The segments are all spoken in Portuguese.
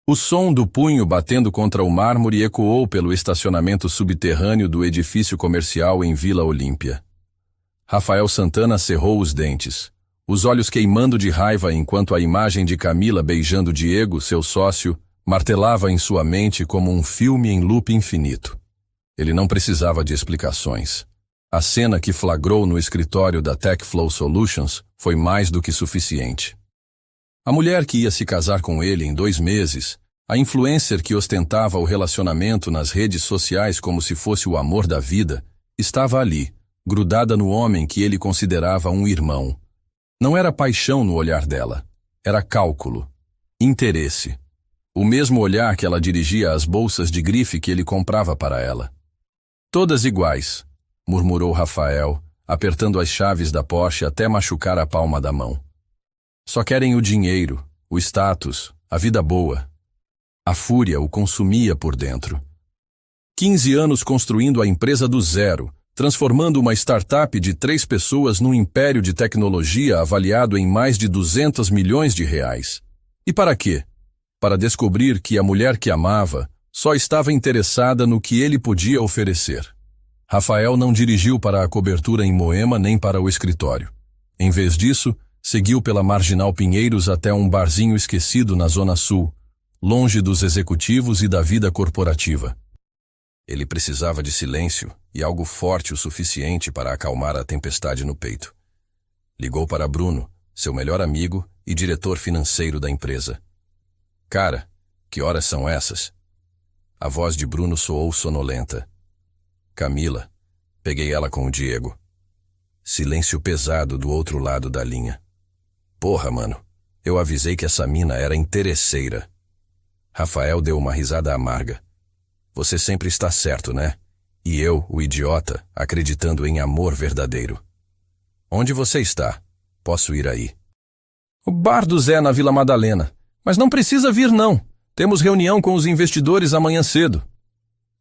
O som do punho batendo contra o mármore ecoou pelo estacionamento subterrâneo do edifício comercial em Vila Olímpia. Rafael Santana cerrou os dentes, os olhos queimando de raiva enquanto a imagem de Camila beijando Diego, seu sócio, martelava em sua mente como um filme em loop infinito. Ele não precisava de explicações. A cena que flagrou no escritório da TechFlow Solutions foi mais do que suficiente. A mulher que ia se casar com ele em 2 meses, a influencer que ostentava o relacionamento nas redes sociais como se fosse o amor da vida, estava ali, grudada no homem que ele considerava um irmão. Não era paixão no olhar dela, era cálculo, interesse. O mesmo olhar que ela dirigia às bolsas de grife que ele comprava para ela. Todas iguais, murmurou Rafael, apertando as chaves da Porsche até machucar a palma da mão. Só querem o dinheiro, o status, a vida boa. A fúria o consumia por dentro. 15 anos construindo a empresa do zero, transformando uma startup de 3 pessoas num império de tecnologia avaliado em mais de 200 milhões de reais. E para quê? Para descobrir que a mulher que amava só estava interessada no que ele podia oferecer. Rafael não dirigiu para a cobertura em Moema nem para o escritório. Em vez disso, seguiu pela Marginal Pinheiros até um barzinho esquecido na Zona Sul, longe dos executivos e da vida corporativa. Ele precisava de silêncio e algo forte o suficiente para acalmar a tempestade no peito. Ligou para Bruno, seu melhor amigo e diretor financeiro da empresa. Cara, que horas são essas? A voz de Bruno soou sonolenta. Camila, peguei ela com o Diego. Silêncio pesado do outro lado da linha. Porra, mano, eu avisei que essa mina era interesseira. Rafael deu uma risada amarga. Você sempre está certo, né? E eu, o idiota, acreditando em amor verdadeiro. Onde você está? Posso ir aí. O bar do Zé na Vila Madalena. Mas não precisa vir, não. Temos reunião com os investidores amanhã cedo.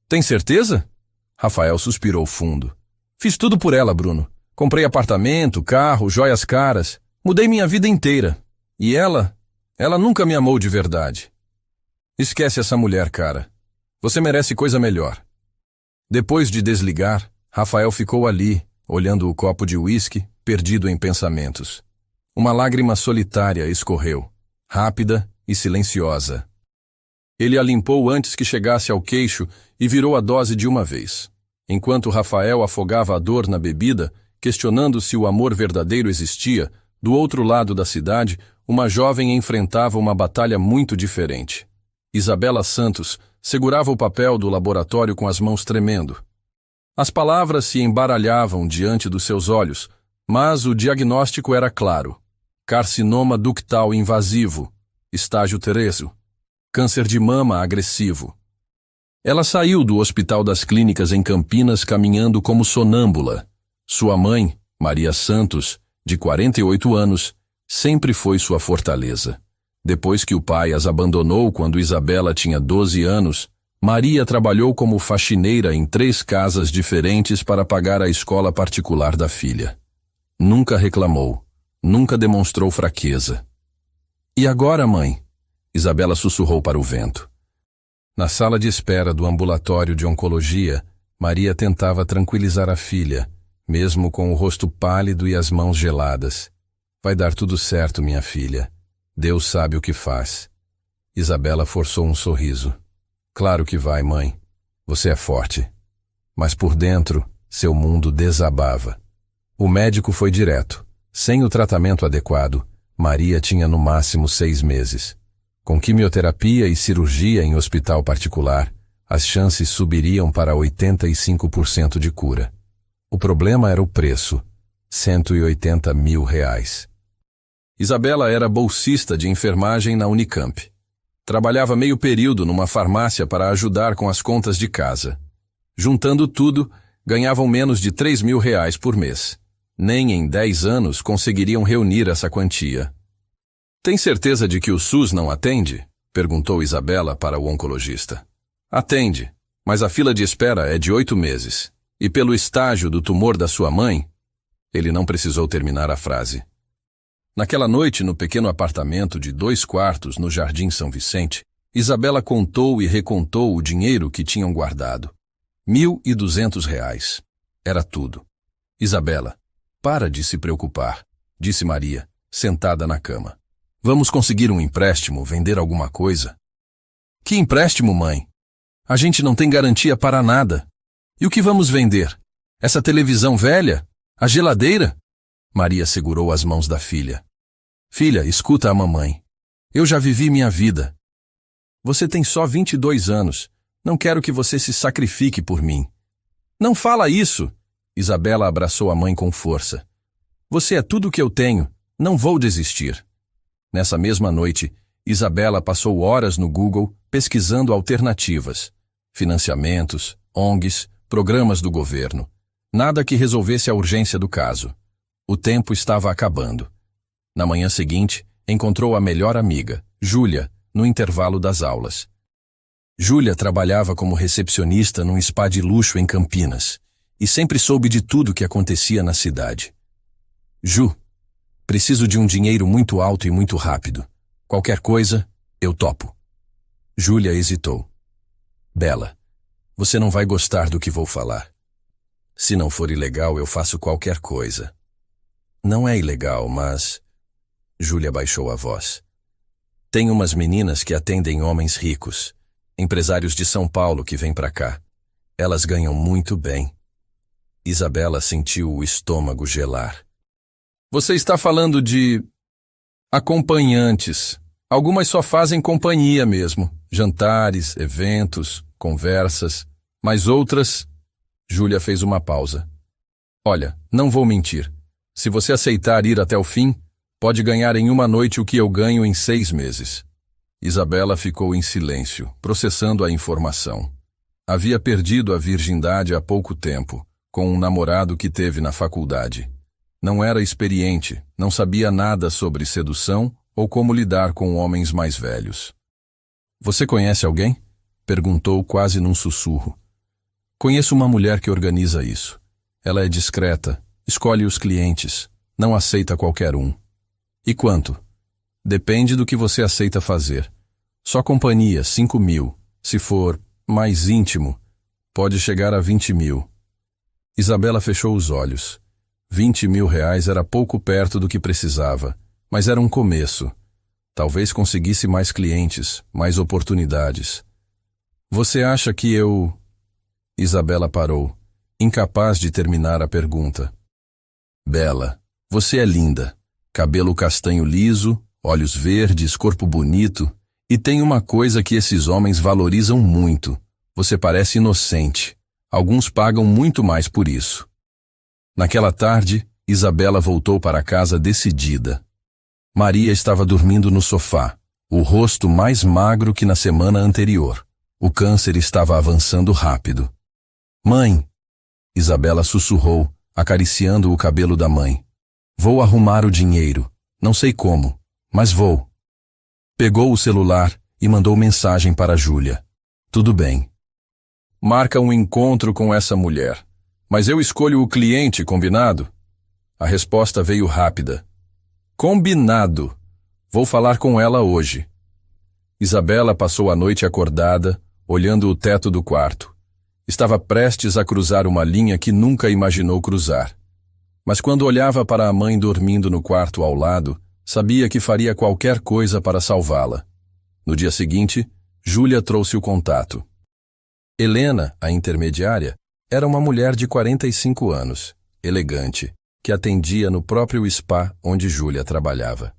Tem certeza? Rafael suspirou fundo. Fiz tudo por ela, Bruno. Comprei apartamento, carro, joias caras. Mudei minha vida inteira. E ela nunca me amou de verdade. Esquece essa mulher, cara. Você merece coisa melhor. Depois de desligar, Rafael ficou ali, olhando o copo de uísque, perdido em pensamentos. Uma lágrima solitária escorreu, rápida e silenciosa. Ele a limpou antes que chegasse ao queixo e virou a dose de uma vez. Enquanto Rafael afogava a dor na bebida, questionando se o amor verdadeiro existia, do outro lado da cidade, uma jovem enfrentava uma batalha muito diferente. Isabela Santos segurava o papel do laboratório com as mãos tremendo. As palavras se embaralhavam diante dos seus olhos, mas o diagnóstico era claro. Carcinoma ductal invasivo, estágio 3, câncer de mama agressivo. Ela saiu do Hospital das Clínicas em Campinas caminhando como sonâmbula. Sua mãe, Maria Santos, de 48 anos, sempre foi sua fortaleza. Depois que o pai as abandonou quando Isabela tinha 12 anos, Maria trabalhou como faxineira em 3 casas diferentes para pagar a escola particular da filha. Nunca reclamou, nunca demonstrou fraqueza. E agora, mãe? Isabela sussurrou para o vento. Na sala de espera do ambulatório de oncologia, Maria tentava tranquilizar a filha, mesmo com o rosto pálido e as mãos geladas. Vai dar tudo certo, minha filha. Deus sabe o que faz. Isabela forçou um sorriso. Claro que vai, mãe. Você é forte. Mas por dentro, seu mundo desabava. O médico foi direto. Sem o tratamento adequado, Maria tinha no máximo 6 meses. Com quimioterapia e cirurgia em hospital particular, as chances subiriam para 85% de cura. O problema era o preço, R$180 mil. Isabela era bolsista de enfermagem na Unicamp. Trabalhava meio período numa farmácia para ajudar com as contas de casa. Juntando tudo, ganhavam menos de R$3 mil por mês. Nem em 10 anos conseguiriam reunir essa quantia. Tem certeza de que o SUS não atende? Perguntou Isabela para o oncologista. Atende, mas a fila de espera é de 8 meses. E pelo estágio do tumor da sua mãe, ele não precisou terminar a frase. Naquela noite, no pequeno apartamento de 2 quartos no Jardim São Vicente, Isabela contou e recontou o dinheiro que tinham guardado. R$ 1.200. Era tudo. Isabela, para de se preocupar, disse Maria, sentada na cama. Vamos conseguir um empréstimo, vender alguma coisa? Que empréstimo, mãe? A gente não tem garantia para nada. E o que vamos vender? Essa televisão velha? A geladeira? Maria segurou as mãos da filha. Filha, escuta a mamãe. Eu já vivi minha vida. Você tem só 22 anos. Não quero que você se sacrifique por mim. Não fala isso! Isabela abraçou a mãe com força. Você é tudo o que eu tenho. Não vou desistir. Nessa mesma noite, Isabela passou horas no Google pesquisando alternativas. Financiamentos, ONGs, programas do governo. Nada que resolvesse a urgência do caso. O tempo estava acabando. Na manhã seguinte, encontrou a melhor amiga, Júlia, no intervalo das aulas. Júlia trabalhava como recepcionista num spa de luxo em Campinas e sempre soube de tudo que acontecia na cidade. Ju, preciso de um dinheiro muito alto e muito rápido. Qualquer coisa, eu topo. Júlia hesitou. Bela, você não vai gostar do que vou falar. Se não for ilegal, eu faço qualquer coisa. Não é ilegal, mas... Júlia baixou a voz. Tem umas meninas que atendem homens ricos, empresários de São Paulo que vêm pra cá. Elas ganham muito bem. Isabela sentiu o estômago gelar. Você está falando de... acompanhantes. Algumas só fazem companhia mesmo. Jantares, eventos, conversas. Mas outras... Júlia fez uma pausa. Olha, não vou mentir. Se você aceitar ir até o fim, pode ganhar em uma noite o que eu ganho em 6 meses. Isabela ficou em silêncio, processando a informação. Havia perdido a virgindade há pouco tempo, com um namorado que teve na faculdade. Não era experiente, não sabia nada sobre sedução ou como lidar com homens mais velhos. Você conhece alguém? Perguntou quase num sussurro. Conheço uma mulher que organiza isso. Ela é discreta, escolhe os clientes, não aceita qualquer um. E quanto? Depende do que você aceita fazer. Só companhia, 5.000. Se for mais íntimo, pode chegar a 20.000. Isabela fechou os olhos. R$ 20.000 era pouco perto do que precisava, mas era um começo. Talvez conseguisse mais clientes, mais oportunidades. Você acha que eu... Isabela parou, incapaz de terminar a pergunta. Bela, você é linda. Cabelo castanho liso, olhos verdes, corpo bonito. E tem uma coisa que esses homens valorizam muito. Você parece inocente. Alguns pagam muito mais por isso. Naquela tarde, Isabela voltou para casa decidida. Maria estava dormindo no sofá, o rosto mais magro que na semana anterior. O câncer estava avançando rápido. Mãe! Isabela sussurrou, acariciando o cabelo da mãe. Vou arrumar o dinheiro. Não sei como, mas vou. Pegou o celular e mandou mensagem para Júlia. Tudo bem. Marca um encontro com essa mulher. Mas eu escolho o cliente, combinado? A resposta veio rápida. Combinado. Vou falar com ela hoje. Isabela passou a noite acordada, olhando o teto do quarto. Estava prestes a cruzar uma linha que nunca imaginou cruzar. Mas quando olhava para a mãe dormindo no quarto ao lado, sabia que faria qualquer coisa para salvá-la. No dia seguinte, Júlia trouxe o contato. Helena, a intermediária, era uma mulher de 45 anos, elegante, que atendia no próprio spa onde Júlia trabalhava.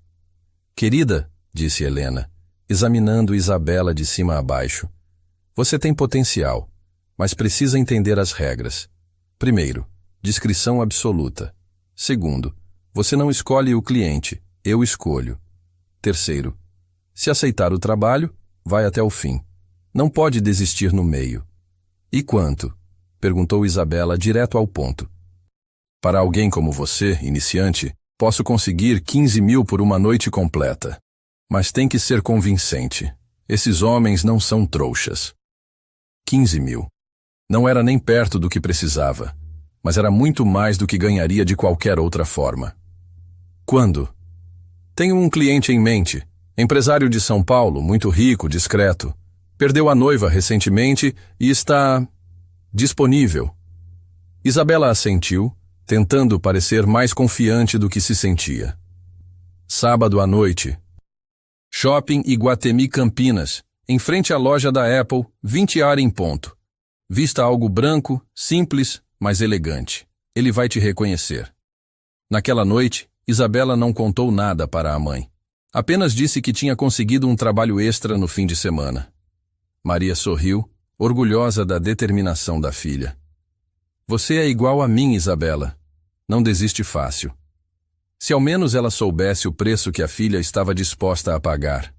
Querida, disse Helena, examinando Isabela de cima a baixo, você tem potencial, mas precisa entender as regras. Primeiro, discrição absoluta. Segundo, você não escolhe o cliente, eu escolho. Terceiro, se aceitar o trabalho, vai até o fim. Não pode desistir no meio. E quanto? Perguntou Isabela direto ao ponto. Para alguém como você, iniciante, posso conseguir 15.000 por uma noite completa. Mas tem que ser convincente. Esses homens não são trouxas. 15.000. Não era nem perto do que precisava, mas era muito mais do que ganharia de qualquer outra forma. Quando? Tenho um cliente em mente. Empresário de São Paulo, muito rico, discreto. Perdeu a noiva recentemente e está disponível. Isabela assentiu, tentando parecer mais confiante do que se sentia. Sábado à noite. Shopping Iguatemi Campinas, em frente à loja da Apple, 20h em ponto. Vista algo branco, simples, mas elegante. Ele vai te reconhecer. Naquela noite, Isabela não contou nada para a mãe. Apenas disse que tinha conseguido um trabalho extra no fim de semana. Maria sorriu, orgulhosa da determinação da filha. Você é igual a mim, Isabela. Não desiste fácil. Se ao menos ela soubesse o preço que a filha estava disposta a pagar.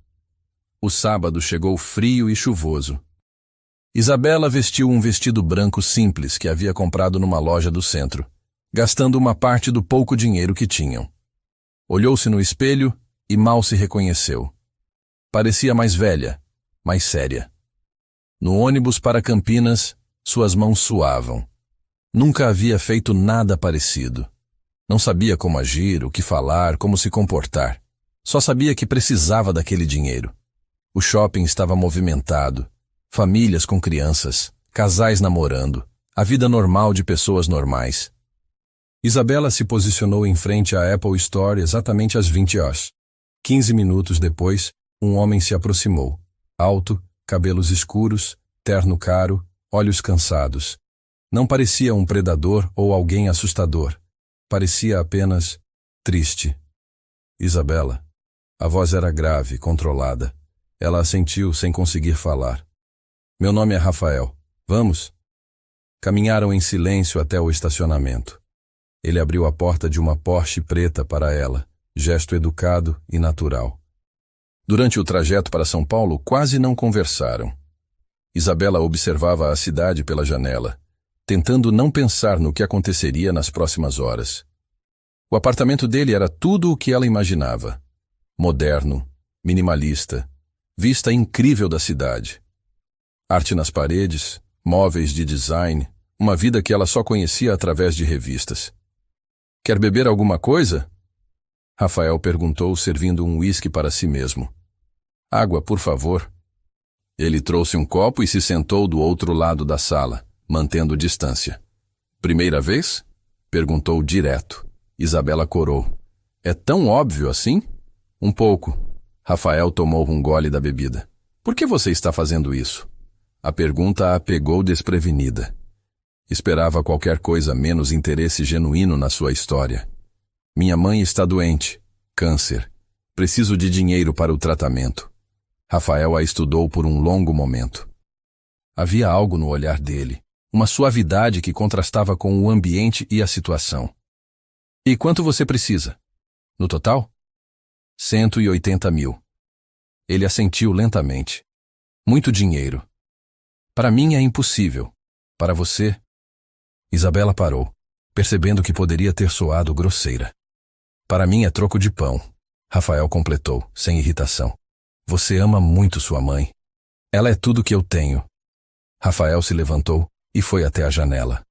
O sábado chegou frio e chuvoso. Isabela vestiu um vestido branco simples que havia comprado numa loja do centro, gastando uma parte do pouco dinheiro que tinham. Olhou-se no espelho e mal se reconheceu. Parecia mais velha, mais séria. No ônibus para Campinas, suas mãos suavam. Nunca havia feito nada parecido. Não sabia como agir, o que falar, como se comportar. Só sabia que precisava daquele dinheiro. O shopping estava movimentado. Famílias com crianças, casais namorando, a vida normal de pessoas normais. Isabela se posicionou em frente à Apple Store exatamente às 20h. 15 minutos depois, um homem se aproximou. Alto, cabelos escuros, terno caro, olhos cansados. Não parecia um predador ou alguém assustador. Parecia apenas triste. Isabela. A voz era grave, controlada. Ela assentiu sem conseguir falar. Meu nome é Rafael. Vamos? Caminharam em silêncio até o estacionamento. Ele abriu a porta de uma Porsche preta para ela, gesto educado e natural. Durante o trajeto para São Paulo, quase não conversaram. Isabela observava a cidade pela janela, tentando não pensar no que aconteceria nas próximas horas. O apartamento dele era tudo o que ela imaginava. Moderno, minimalista, vista incrível da cidade. Arte nas paredes, móveis de design, uma vida que ela só conhecia através de revistas. Quer beber alguma coisa? Rafael perguntou, servindo um uísque para si mesmo. Água, por favor. Ele trouxe um copo e se sentou do outro lado da sala, mantendo distância. Primeira vez? Perguntou direto. Isabela corou. É tão óbvio assim? Um pouco. Rafael tomou um gole da bebida. Por que você está fazendo isso? A pergunta a pegou desprevenida. Esperava qualquer coisa menos interesse genuíno na sua história. Minha mãe está doente. Câncer. Preciso de dinheiro para o tratamento. Rafael a estudou por um longo momento. Havia algo no olhar dele, uma suavidade que contrastava com o ambiente e a situação. E quanto você precisa? No total? 180 mil. Ele assentiu lentamente. Muito dinheiro. Para mim é impossível. Para você? Isabela parou, percebendo que poderia ter soado grosseira. Para mim é troco de pão. Rafael completou, sem irritação. Você ama muito sua mãe. Ela é tudo que eu tenho. Rafael se levantou e foi até a janela.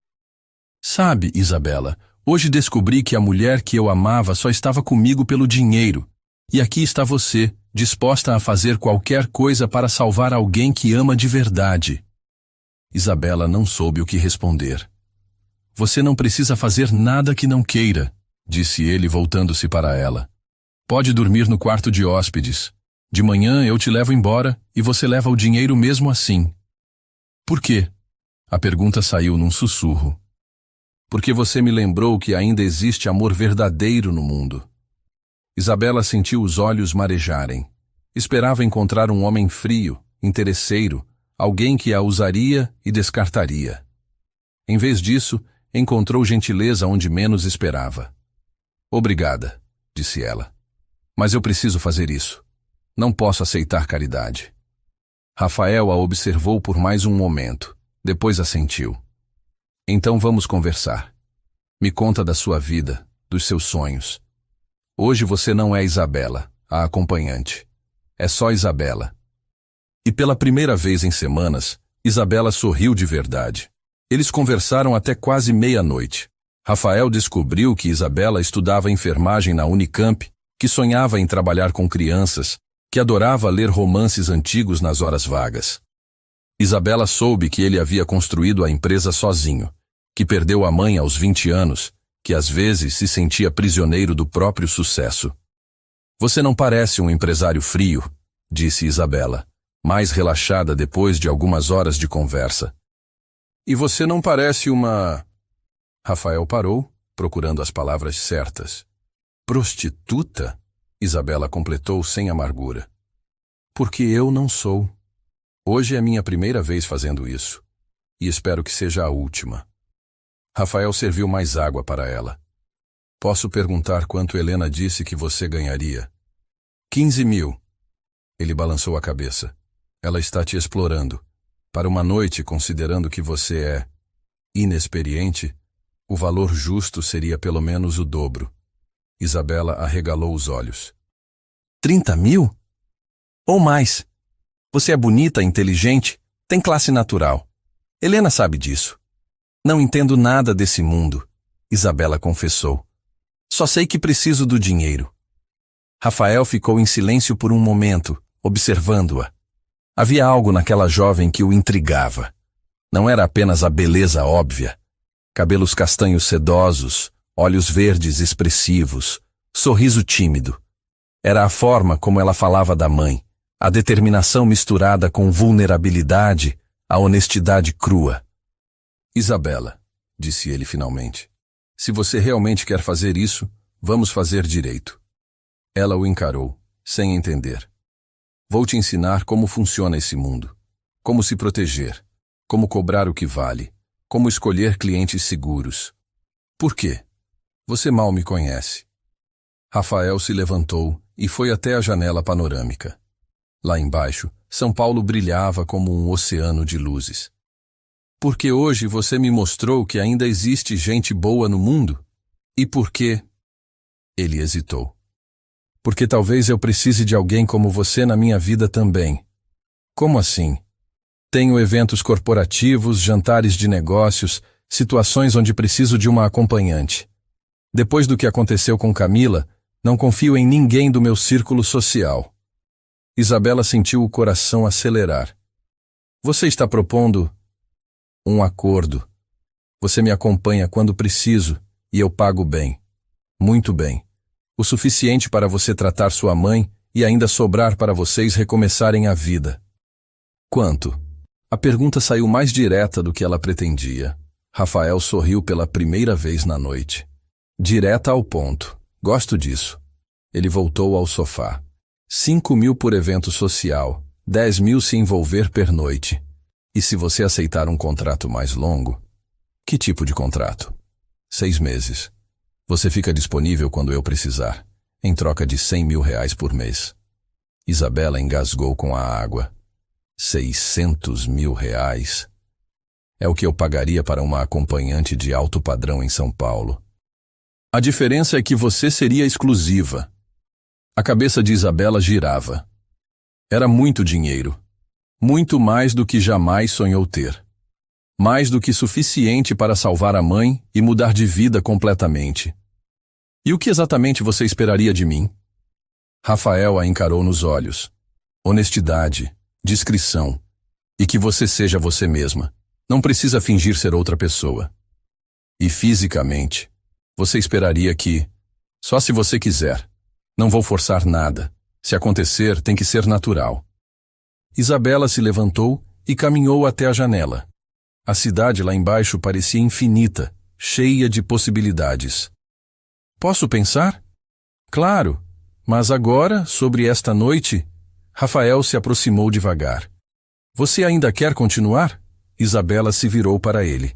Sabe, Isabela, hoje descobri que a mulher que eu amava só estava comigo pelo dinheiro. E aqui está você, disposta a fazer qualquer coisa para salvar alguém que ama de verdade. Isabela não soube o que responder. Você não precisa fazer nada que não queira, disse ele voltando-se para ela. Pode dormir no quarto de hóspedes. De manhã eu te levo embora e você leva o dinheiro mesmo assim. Por quê? A pergunta saiu num sussurro. Porque você me lembrou que ainda existe amor verdadeiro no mundo. Isabela sentiu os olhos marejarem. Esperava encontrar um homem frio, interesseiro, alguém que a usaria e descartaria. Em vez disso, encontrou gentileza onde menos esperava. Obrigada, disse ela. Mas eu preciso fazer isso. Não posso aceitar caridade. Rafael a observou por mais um momento. Depois assentiu. Então vamos conversar. Me conta da sua vida, dos seus sonhos. Hoje você não é Isabela, a acompanhante. É só Isabela. E pela primeira vez em semanas, Isabela sorriu de verdade. Eles conversaram até quase meia-noite. Rafael descobriu que Isabela estudava enfermagem na Unicamp, que sonhava em trabalhar com crianças, que adorava ler romances antigos nas horas vagas. Isabela soube que ele havia construído a empresa sozinho, que perdeu a mãe aos 20 anos, que às vezes se sentia prisioneiro do próprio sucesso. Você não parece um empresário frio, disse Isabela, mais relaxada depois de algumas horas de conversa. E você não parece uma... Rafael parou, procurando as palavras certas. Prostituta? Isabela completou sem amargura. Porque eu não sou. Hoje é minha primeira vez fazendo isso. E espero que seja a última. Rafael serviu mais água para ela. Posso perguntar quanto Helena disse que você ganharia? 15 mil. Ele balançou a cabeça. Ela está te explorando. Para uma noite, considerando que você é inexperiente, o valor justo seria pelo menos o dobro. Isabela arregalou os olhos. 30 mil? Ou mais. Você é bonita, inteligente, tem classe natural. Helena sabe disso. Não entendo nada desse mundo, Isabela confessou. Só sei que preciso do dinheiro. Rafael ficou em silêncio por um momento, observando-a. Havia algo naquela jovem que o intrigava. Não era apenas a beleza óbvia. Cabelos castanhos sedosos, olhos verdes expressivos, sorriso tímido. Era a forma como ela falava da mãe, a determinação misturada com vulnerabilidade, a honestidade crua. Isabela, disse ele finalmente, se você realmente quer fazer isso, vamos fazer direito. Ela o encarou, sem entender. Vou te ensinar como funciona esse mundo, como se proteger, como cobrar o que vale, como escolher clientes seguros. Por quê? Você mal me conhece. Rafael se levantou e foi até a janela panorâmica. Lá embaixo, São Paulo brilhava como um oceano de luzes. Porque hoje você me mostrou que ainda existe gente boa no mundo? E por quê? Ele hesitou. Porque talvez eu precise de alguém como você na minha vida também. Como assim? Tenho eventos corporativos, jantares de negócios, situações onde preciso de uma acompanhante. Depois do que aconteceu com Camila, não confio em ninguém do meu círculo social. Isabela sentiu o coração acelerar. Você está propondo um acordo. Você me acompanha quando preciso e eu pago bem. Muito bem. O suficiente para você tratar sua mãe e ainda sobrar para vocês recomeçarem a vida. Quanto? A pergunta saiu mais direta do que ela pretendia. Rafael sorriu pela primeira vez na noite. Direta ao ponto. Gosto disso. Ele voltou ao sofá. 5 mil por evento social, 10 mil se envolver per noite. E se você aceitar um contrato mais longo? Que tipo de contrato? 6 meses. Você fica disponível quando eu precisar, em troca de 100 mil reais por mês. Isabela engasgou com a água. 600 mil reais? É o que eu pagaria para uma acompanhante de alto padrão em São Paulo. A diferença é que você seria exclusiva. A cabeça de Isabela girava. Era muito dinheiro. Muito mais do que jamais sonhou ter. Mais do que suficiente para salvar a mãe e mudar de vida completamente. E o que exatamente você esperaria de mim? Rafael a encarou nos olhos. Honestidade, discrição. E que você seja você mesma. Não precisa fingir ser outra pessoa. E fisicamente, você esperaria que... Só se você quiser. Não vou forçar nada. Se acontecer, tem que ser natural. Isabela se levantou e caminhou até a janela. A cidade lá embaixo parecia infinita, cheia de possibilidades. Posso pensar? Claro, mas agora, sobre esta noite, Rafael se aproximou devagar. Você ainda quer continuar? Isabela se virou para ele.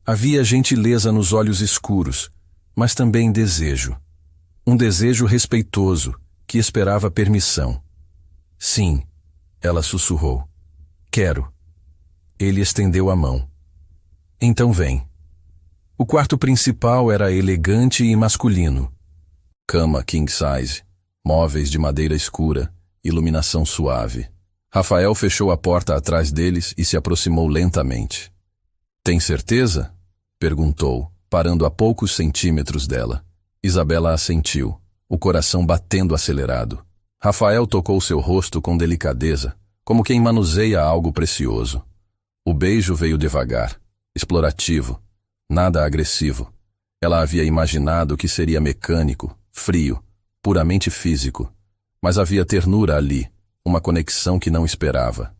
Havia gentileza nos olhos escuros, mas também desejo. Um desejo respeitoso, que esperava permissão. Sim, ela sussurrou. Quero. Ele estendeu a mão. Então vem. O quarto principal era elegante e masculino. Cama king size, móveis de madeira escura, iluminação suave. Rafael fechou a porta atrás deles e se aproximou lentamente. Tem certeza? Perguntou, parando a poucos centímetros dela. Isabela assentiu, o coração batendo acelerado. Rafael tocou seu rosto com delicadeza, como quem manuseia algo precioso. O beijo veio devagar, explorativo, nada agressivo. Ela havia imaginado que seria mecânico, frio, puramente físico. Mas havia ternura ali, uma conexão que não esperava.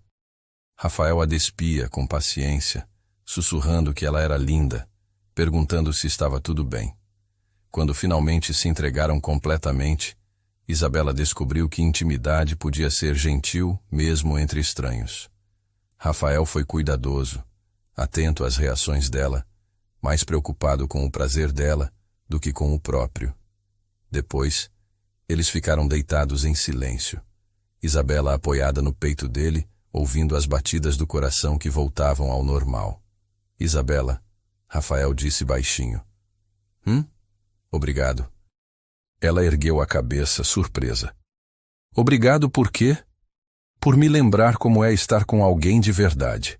Rafael a despia com paciência, sussurrando que ela era linda, perguntando se estava tudo bem. Quando finalmente se entregaram completamente, Isabela descobriu que intimidade podia ser gentil mesmo entre estranhos. Rafael foi cuidadoso, atento às reações dela, mais preocupado com o prazer dela do que com o próprio. Depois, eles ficaram deitados em silêncio. Isabela apoiada no peito dele, ouvindo as batidas do coração que voltavam ao normal. Isabela, Rafael disse baixinho. Obrigado. Ela ergueu a cabeça, surpresa. Obrigado por quê? Por me lembrar como é estar com alguém de verdade.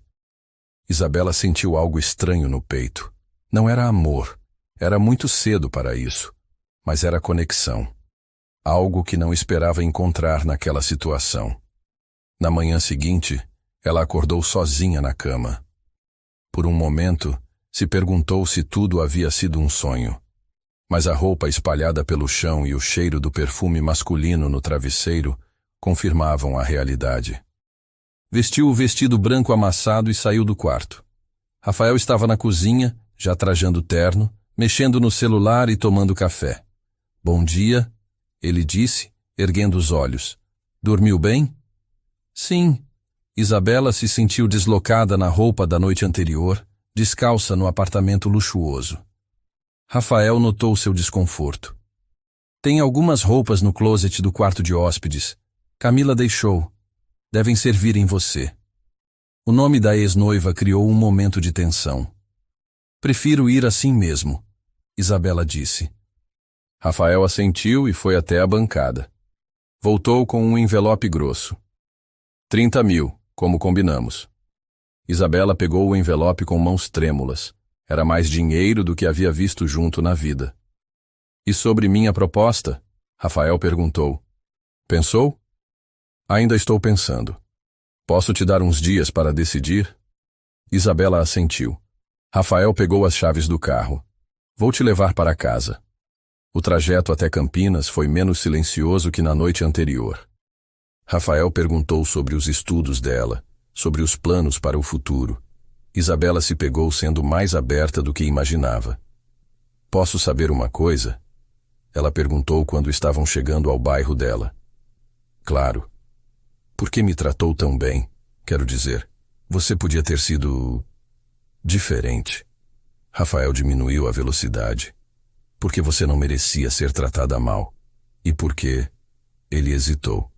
Isabela sentiu algo estranho no peito. Não era amor. Era muito cedo para isso. Mas era conexão. Algo que não esperava encontrar naquela situação. Na manhã seguinte, ela acordou sozinha na cama. Por um momento, se perguntou se tudo havia sido um sonho. Mas a roupa espalhada pelo chão e o cheiro do perfume masculino no travesseiro confirmavam a realidade. Vestiu o vestido branco amassado e saiu do quarto. Rafael estava na cozinha, já trajando terno, mexendo no celular e tomando café. Bom dia, ele disse, erguendo os olhos. Dormiu bem? Sim. Isabela se sentiu deslocada na roupa da noite anterior, descalça no apartamento luxuoso. Rafael notou seu desconforto. Tem algumas roupas no closet do quarto de hóspedes. Camila deixou. Devem servir em você. O nome da ex-noiva criou um momento de tensão. Prefiro ir assim mesmo, Isabela disse. Rafael assentiu e foi até a bancada. Voltou com um envelope grosso. 30 mil, como combinamos. Isabela pegou o envelope com mãos trêmulas. Era mais dinheiro do que havia visto junto na vida. E sobre minha proposta? Rafael perguntou. Pensou? Ainda estou pensando. Posso te dar uns dias para decidir? Isabela assentiu. Rafael pegou as chaves do carro. Vou te levar para casa. O trajeto até Campinas foi menos silencioso que na noite anterior. Rafael perguntou sobre os estudos dela, sobre os planos para o futuro. Isabela se pegou sendo mais aberta do que imaginava. Posso saber uma coisa? Ela perguntou quando estavam chegando ao bairro dela. Claro. Por que me tratou tão bem? Quero dizer, você podia ter sido diferente. Rafael diminuiu a velocidade. Porque você não merecia ser tratada mal. E por quê? Ele hesitou.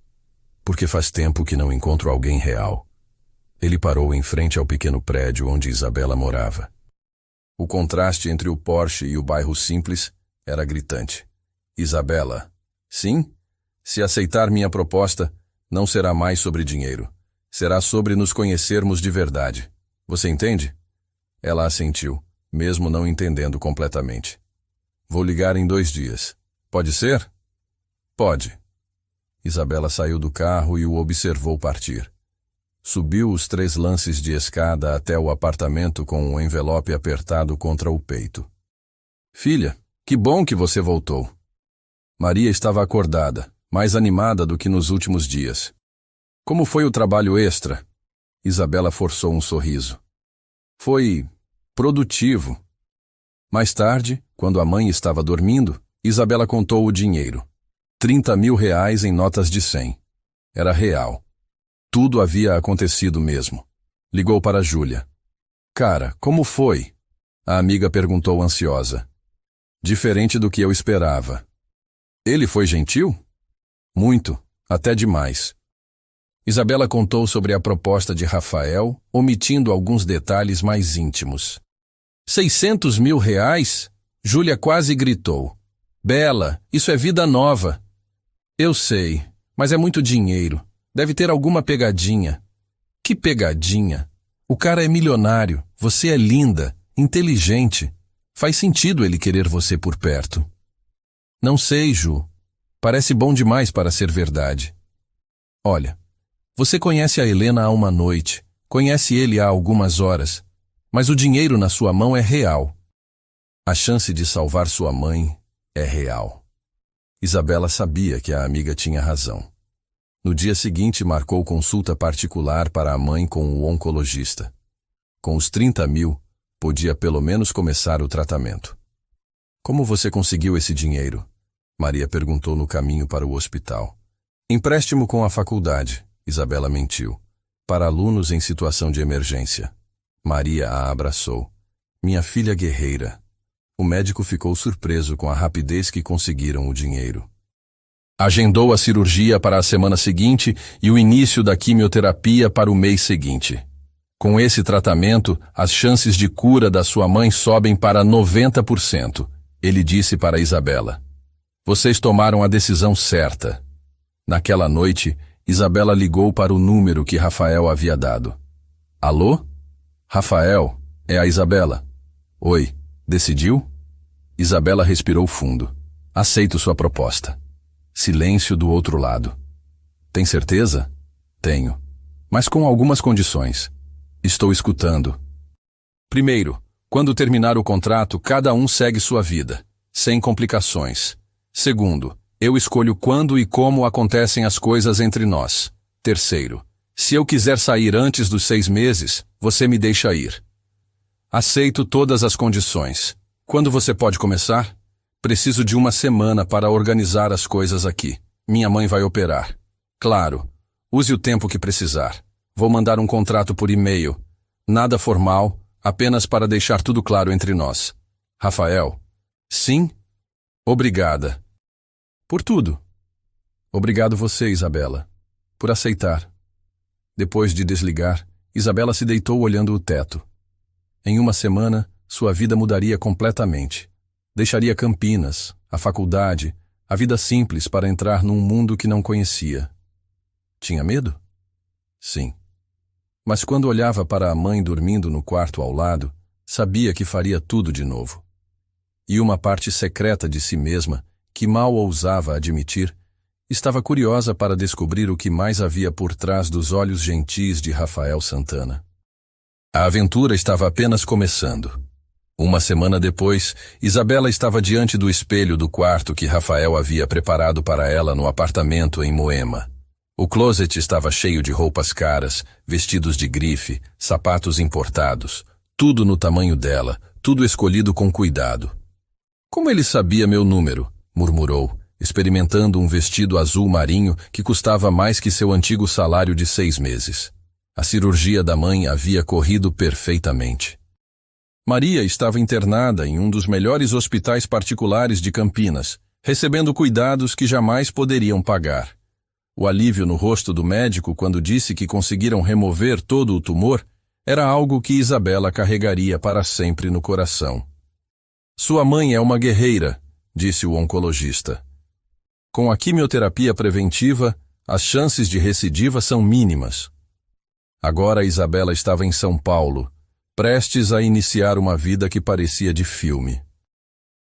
Porque faz tempo que não encontro alguém real. Ele parou em frente ao pequeno prédio onde Isabela morava. O contraste entre o Porsche e o bairro simples era gritante. Isabela, sim? Se aceitar minha proposta, não será mais sobre dinheiro. Será sobre nos conhecermos de verdade. Você entende? Ela assentiu, mesmo não entendendo completamente. Vou ligar em 2 dias. Pode ser? Pode. Isabela saiu do carro e o observou partir. Subiu os 3 lances de escada até o apartamento com um envelope apertado contra o peito. Filha, que bom que você voltou. Maria estava acordada, mais animada do que nos últimos dias. Como foi o trabalho extra? Isabela forçou um sorriso. Foi produtivo. Mais tarde, quando a mãe estava dormindo, Isabela contou o dinheiro. 30 mil reais em notas de 100. Era real. Tudo havia acontecido mesmo. Ligou para Júlia. Cara, como foi? A amiga perguntou ansiosa. Diferente do que eu esperava. Ele foi gentil? Muito, até demais. Isabela contou sobre a proposta de Rafael, omitindo alguns detalhes mais íntimos. 600 mil reais? Júlia quase gritou. Bela, isso é vida nova. Eu sei, mas é muito dinheiro. Deve ter alguma pegadinha. Que pegadinha? O cara é milionário, você é linda, inteligente. Faz sentido ele querer você por perto. Não sei, Ju. Parece bom demais para ser verdade. Olha, você conhece a Helena há uma noite, conhece ele há algumas horas, mas o dinheiro na sua mão é real. A chance de salvar sua mãe é real. Isabela sabia que a amiga tinha razão. No dia seguinte, marcou consulta particular para a mãe com o oncologista. Com os 30 mil, podia pelo menos começar o tratamento. Como você conseguiu esse dinheiro? Maria perguntou no caminho para o hospital. Empréstimo com a faculdade, Isabela mentiu. Para alunos em situação de emergência. Maria a abraçou. Minha filha guerreira. O médico ficou surpreso com a rapidez que conseguiram o dinheiro. Agendou a cirurgia para a semana seguinte e o início da quimioterapia para o mês seguinte. Com esse tratamento, as chances de cura da sua mãe sobem para 90%, ele disse para Isabela. Vocês tomaram a decisão certa. Naquela noite, Isabela ligou para o número que Rafael havia dado. Alô? Rafael, é a Isabela. Oi, decidiu? Isabela respirou fundo. Aceito sua proposta. Silêncio do outro lado. Tem certeza? Tenho. Mas com algumas condições. Estou escutando. Primeiro, quando terminar o contrato, cada um segue sua vida, sem complicações. Segundo, eu escolho quando e como acontecem as coisas entre nós. Terceiro, se eu quiser sair antes dos 6 meses, você me deixa ir. Aceito todas as condições. Quando você pode começar? Preciso de uma semana para organizar as coisas aqui. Minha mãe vai operar. Claro, use o tempo que precisar. Vou mandar um contrato por e-mail. Nada formal, apenas para deixar tudo claro entre nós. Rafael? Sim? Obrigada. Por tudo. Obrigado você, Isabela. Por aceitar. Depois de desligar, Isabela se deitou olhando o teto. Em uma semana, sua vida mudaria completamente. Deixaria Campinas, a faculdade, a vida simples para entrar num mundo que não conhecia. Tinha medo? Sim. Mas quando olhava para a mãe dormindo no quarto ao lado, sabia que faria tudo de novo. E uma parte secreta de si mesma, que mal ousava admitir, estava curiosa para descobrir o que mais havia por trás dos olhos gentis de Rafael Santana. A aventura estava apenas começando. Uma semana depois, Isabela estava diante do espelho do quarto que Rafael havia preparado para ela no apartamento em Moema. O closet estava cheio de roupas caras, vestidos de grife, sapatos importados, tudo no tamanho dela, tudo escolhido com cuidado. Como ele sabia meu número? Murmurou, experimentando um vestido azul marinho que custava mais que seu antigo salário de 6 meses. A cirurgia da mãe havia corrido perfeitamente. Maria estava internada em um dos melhores hospitais particulares de Campinas, recebendo cuidados que jamais poderiam pagar. O alívio no rosto do médico quando disse que conseguiram remover todo o tumor era algo que Isabela carregaria para sempre no coração. Sua mãe é uma guerreira, disse o oncologista. Com a quimioterapia preventiva, as chances de recidiva são mínimas. Agora Isabela estava em São Paulo, prestes a iniciar uma vida que parecia de filme.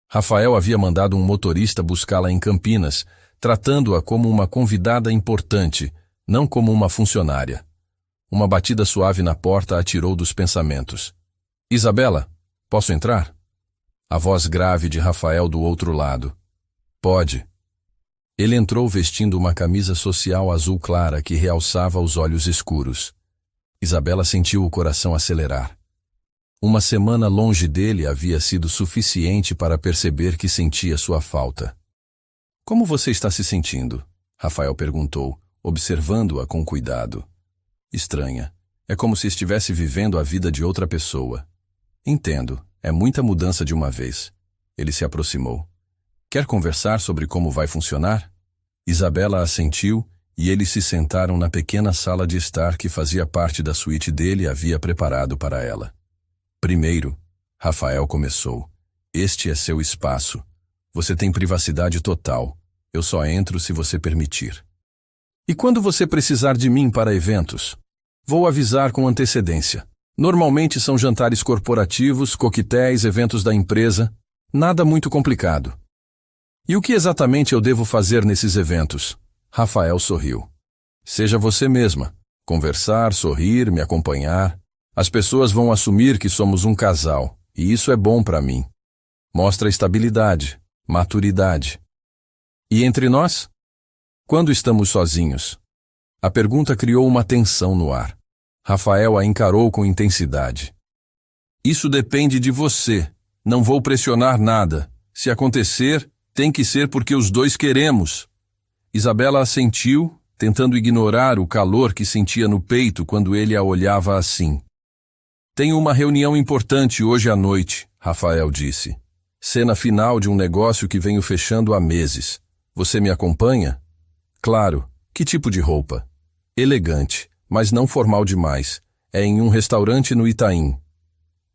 Rafael havia mandado um motorista buscá-la em Campinas, tratando-a como uma convidada importante, não como uma funcionária. Uma batida suave na porta a tirou dos pensamentos. Isabela, posso entrar? A voz grave de Rafael do outro lado. Pode. Ele entrou vestindo uma camisa social azul clara que realçava os olhos escuros. Isabela sentiu o coração acelerar. Uma semana longe dele havia sido suficiente para perceber que sentia sua falta. Como você está se sentindo? Rafael perguntou, observando-a com cuidado. Estranha. É como se estivesse vivendo a vida de outra pessoa. Entendo. É muita mudança de uma vez. Ele se aproximou. Quer conversar sobre como vai funcionar? Isabela assentiu e eles se sentaram na pequena sala de estar que fazia parte da suíte dele e havia preparado para ela. Primeiro, Rafael começou. Este é seu espaço. Você tem privacidade total. Eu só entro se você permitir. E quando você precisar de mim para eventos? Vou avisar com antecedência. Normalmente são jantares corporativos, coquetéis, eventos da empresa. Nada muito complicado. E o que exatamente eu devo fazer nesses eventos? Rafael sorriu. Seja você mesma. Conversar, sorrir, me acompanhar. As pessoas vão assumir que somos um casal, e isso é bom para mim. Mostra estabilidade, maturidade. E entre nós? Quando estamos sozinhos? A pergunta criou uma tensão no ar. Rafael a encarou com intensidade. Isso depende de você. Não vou pressionar nada. Se acontecer, tem que ser porque os dois queremos. Isabela assentiu, tentando ignorar o calor que sentia no peito quando ele a olhava assim. Tenho uma reunião importante hoje à noite, Rafael disse. Cena final de um negócio que venho fechando há meses. Você me acompanha? Claro. Que tipo de roupa? Elegante, mas não formal demais. É em um restaurante no Itaim.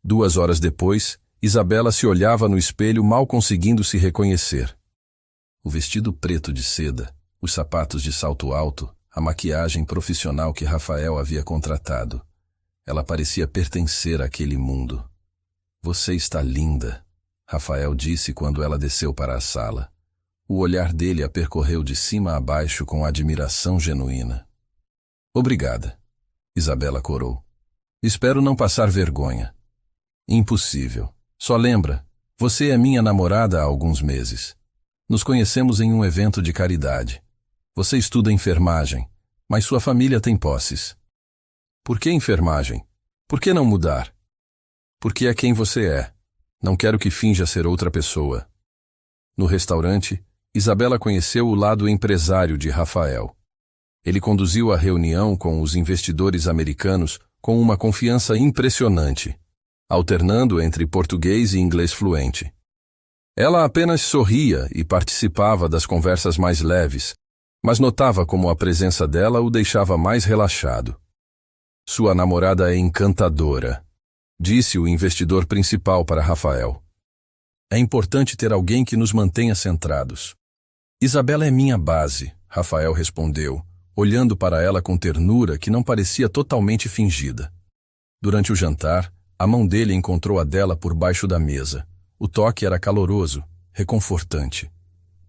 2 horas depois, Isabela se olhava no espelho mal conseguindo se reconhecer. O vestido preto de seda, os sapatos de salto alto, a maquiagem profissional que Rafael havia contratado. Ela parecia pertencer àquele mundo. Você está linda, Rafael disse quando ela desceu para a sala. O olhar dele a percorreu de cima a baixo com admiração genuína. Obrigada, Isabela corou. Espero não passar vergonha. Impossível. Só lembra, você é minha namorada há alguns meses. Nos conhecemos em um evento de caridade. Você estuda enfermagem, mas sua família tem posses. Por que enfermagem? Por que não mudar? Porque é quem você é. Não quero que finja ser outra pessoa. No restaurante, Isabela conheceu o lado empresário de Rafael. Ele conduziu a reunião com os investidores americanos com uma confiança impressionante, alternando entre português e inglês fluente. Ela apenas sorria e participava das conversas mais leves, mas notava como a presença dela o deixava mais relaxado. Sua namorada é encantadora, disse o investidor principal para Rafael. É importante ter alguém que nos mantenha centrados. Isabela é minha base, Rafael respondeu, olhando para ela com ternura que não parecia totalmente fingida. Durante o jantar, a mão dele encontrou a dela por baixo da mesa. O toque era caloroso, reconfortante.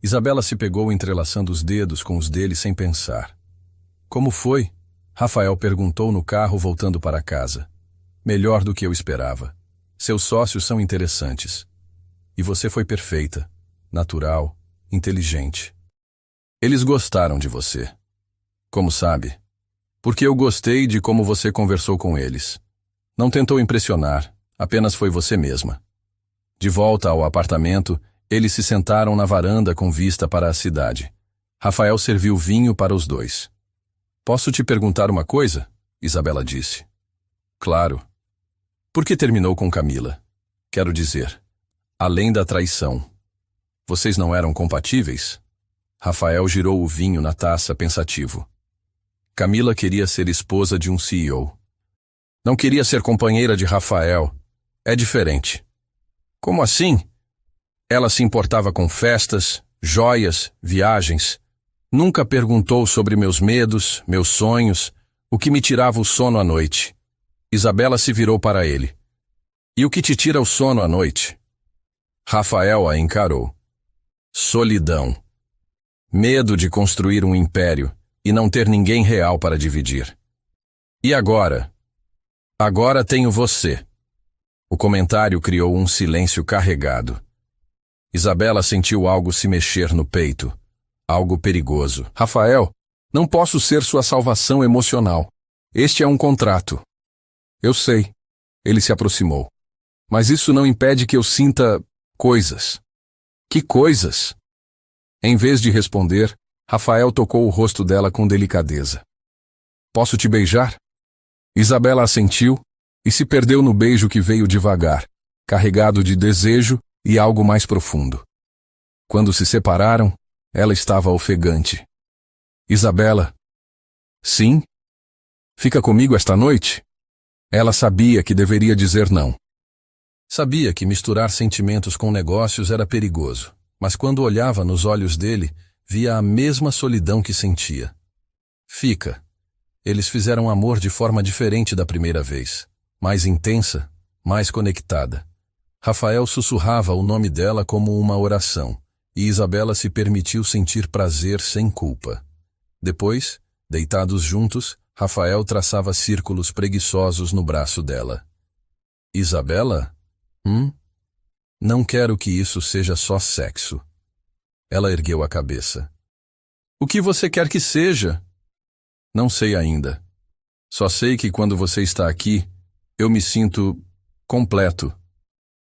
Isabela se pegou entrelaçando os dedos com os dele sem pensar. Como foi? Rafael perguntou no carro voltando para casa. Melhor do que eu esperava. Seus sócios são interessantes. E você foi perfeita, natural, inteligente. Eles gostaram de você. Como sabe? Porque eu gostei de como você conversou com eles. Não tentou impressionar, apenas foi você mesma. De volta ao apartamento, eles se sentaram na varanda com vista para a cidade. Rafael serviu vinho para os dois. Posso te perguntar uma coisa? Isabela disse. Claro. Por que terminou com Camila? Quero dizer, além da traição. Vocês não eram compatíveis? Rafael girou o vinho na taça pensativo. Camila queria ser esposa de um CEO. Não queria ser companheira de Rafael. É diferente. Como assim? Ela se importava com festas, joias, viagens. Nunca perguntou sobre meus medos, meus sonhos, o que me tirava o sono à noite. Isabela se virou para ele. E o que te tira o sono à noite? Rafael a encarou. Solidão. Medo de construir um império e não ter ninguém real para dividir. E agora? Agora tenho você. O comentário criou um silêncio carregado. Isabela sentiu algo se mexer no peito. Algo perigoso. Rafael, não posso ser sua salvação emocional. Este é um contrato. Eu sei. Ele se aproximou. Mas isso não impede que eu sinta coisas. Que coisas? Em vez de responder, Rafael tocou o rosto dela com delicadeza. Posso te beijar? Isabela assentiu e se perdeu no beijo que veio devagar, carregado de desejo e algo mais profundo. Quando se separaram, ela estava ofegante. Isabela. Sim? Fica comigo esta noite? Ela sabia que deveria dizer não. Sabia que misturar sentimentos com negócios era perigoso, mas quando olhava nos olhos dele, via a mesma solidão que sentia. Fica. Eles fizeram amor de forma diferente da primeira vez. Mais intensa, mais conectada. Rafael sussurrava o nome dela como uma oração, e Isabela se permitiu sentir prazer sem culpa. Depois, deitados juntos, Rafael traçava círculos preguiçosos no braço dela. Isabela? Não quero que isso seja só sexo. Ela ergueu a cabeça. O que você quer que seja? Não sei ainda. Só sei que quando você está aqui, eu me sinto completo.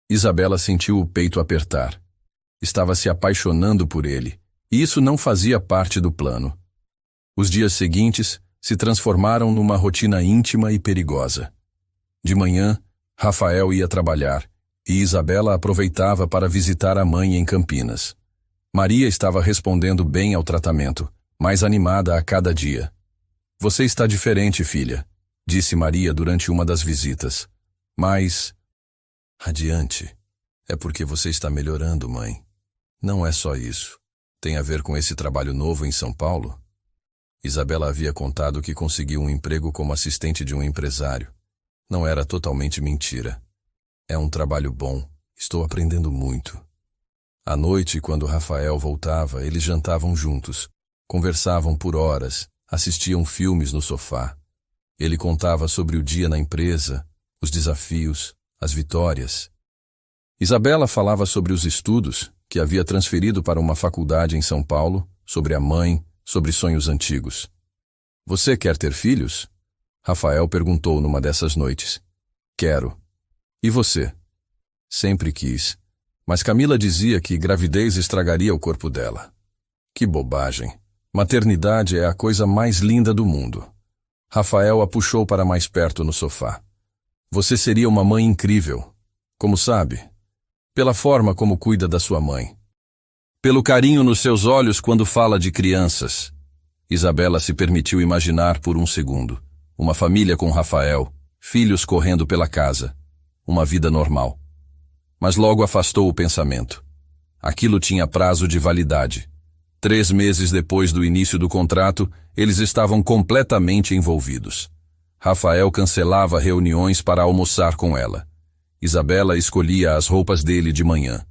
Isabela sentiu o peito apertar. Estava se apaixonando por ele, e isso não fazia parte do plano. Os dias seguintes se transformaram numa rotina íntima e perigosa. De manhã, Rafael ia trabalhar, e Isabela aproveitava para visitar a mãe em Campinas. Maria estava respondendo bem ao tratamento, mais animada a cada dia. Você está diferente, filha, disse Maria durante uma das visitas. Mas... Adiante. É porque você está melhorando, mãe. Não é só isso. Tem a ver com esse trabalho novo em São Paulo? Isabela havia contado que conseguiu um emprego como assistente de um empresário. Não era totalmente mentira. É um trabalho bom. Estou aprendendo muito. À noite, quando Rafael voltava, eles jantavam juntos. Conversavam por horas. Assistiam filmes no sofá. Ele contava sobre o dia na empresa, os desafios, as vitórias. Isabela falava sobre os estudos, que havia transferido para uma faculdade em São Paulo, sobre a mãe, sobre sonhos antigos. Você quer ter filhos? Rafael perguntou numa dessas noites. Quero. E você? Sempre quis. Mas Camila dizia que gravidez estragaria o corpo dela. Que bobagem. Maternidade é a coisa mais linda do mundo. Rafael a puxou para mais perto no sofá. Você seria uma mãe incrível. Como sabe? Pela forma como cuida da sua mãe. Pelo carinho nos seus olhos quando fala de crianças. Isabela se permitiu imaginar por um segundo. Uma família com Rafael, filhos correndo pela casa. Uma vida normal. Mas logo afastou o pensamento. Aquilo tinha prazo de validade. 3 meses depois do início do contrato, eles estavam completamente envolvidos. Rafael cancelava reuniões para almoçar com ela. Isabela escolhia as roupas dele de manhã.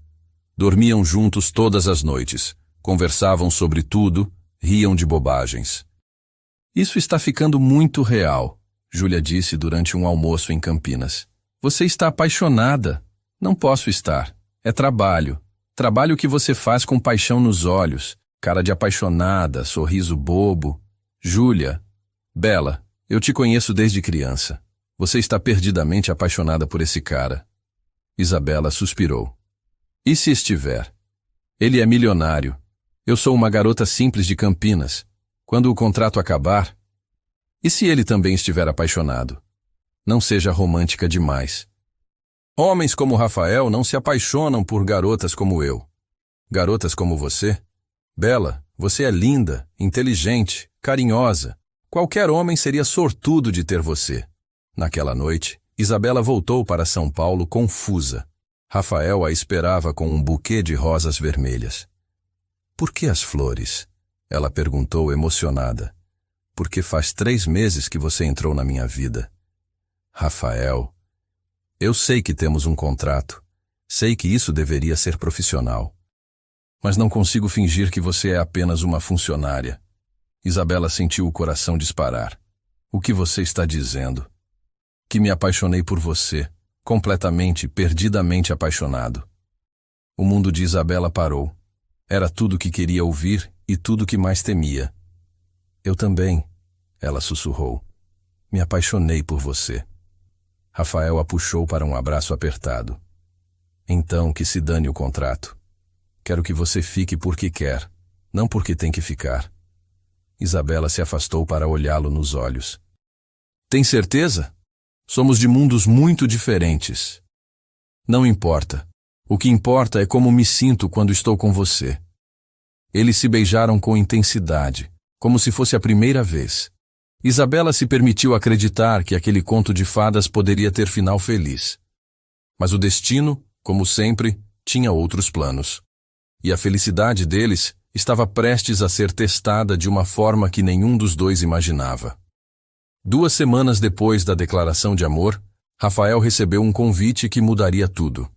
Dormiam juntos todas as noites. Conversavam sobre tudo, riam de bobagens. Isso está ficando muito real, Júlia disse durante um almoço em Campinas. Você está apaixonada. Não posso estar. É trabalho. Trabalho que você faz com paixão nos olhos. Cara de apaixonada, sorriso bobo. Júlia, Bela, eu te conheço desde criança. Você está perdidamente apaixonada por esse cara. Isabela suspirou. E se estiver? Ele é milionário. Eu sou uma garota simples de Campinas. Quando o contrato acabar... E se ele também estiver apaixonado? Não seja romântica demais. Homens como Rafael não se apaixonam por garotas como eu. Garotas como você? Bela, você é linda, inteligente, carinhosa. Qualquer homem seria sortudo de ter você. Naquela noite, Isabela voltou para São Paulo confusa. Rafael a esperava com um buquê de rosas vermelhas. Por que as flores? Ela perguntou emocionada. Porque faz 3 meses que você entrou na minha vida. Rafael, eu sei que temos um contrato. Sei que isso deveria ser profissional. Mas não consigo fingir que você é apenas uma funcionária. Isabela sentiu o coração disparar. O que você está dizendo? Que me apaixonei por você, completamente, perdidamente apaixonado. O mundo de Isabela parou. Era tudo o que queria ouvir e tudo o que mais temia. Eu também, ela sussurrou. Me apaixonei por você. Rafael a puxou para um abraço apertado. Então que se dane o contrato. Quero que você fique porque quer, não porque tem que ficar. Isabela se afastou para olhá-lo nos olhos. Tem certeza? Somos de mundos muito diferentes. Não importa. O que importa é como me sinto quando estou com você. Eles se beijaram com intensidade, como se fosse a primeira vez. Isabela se permitiu acreditar que aquele conto de fadas poderia ter final feliz. Mas o destino, como sempre, tinha outros planos. E a felicidade deles estava prestes a ser testada de uma forma que nenhum dos dois imaginava. 2 semanas depois da declaração de amor, Rafael recebeu um convite que mudaria tudo.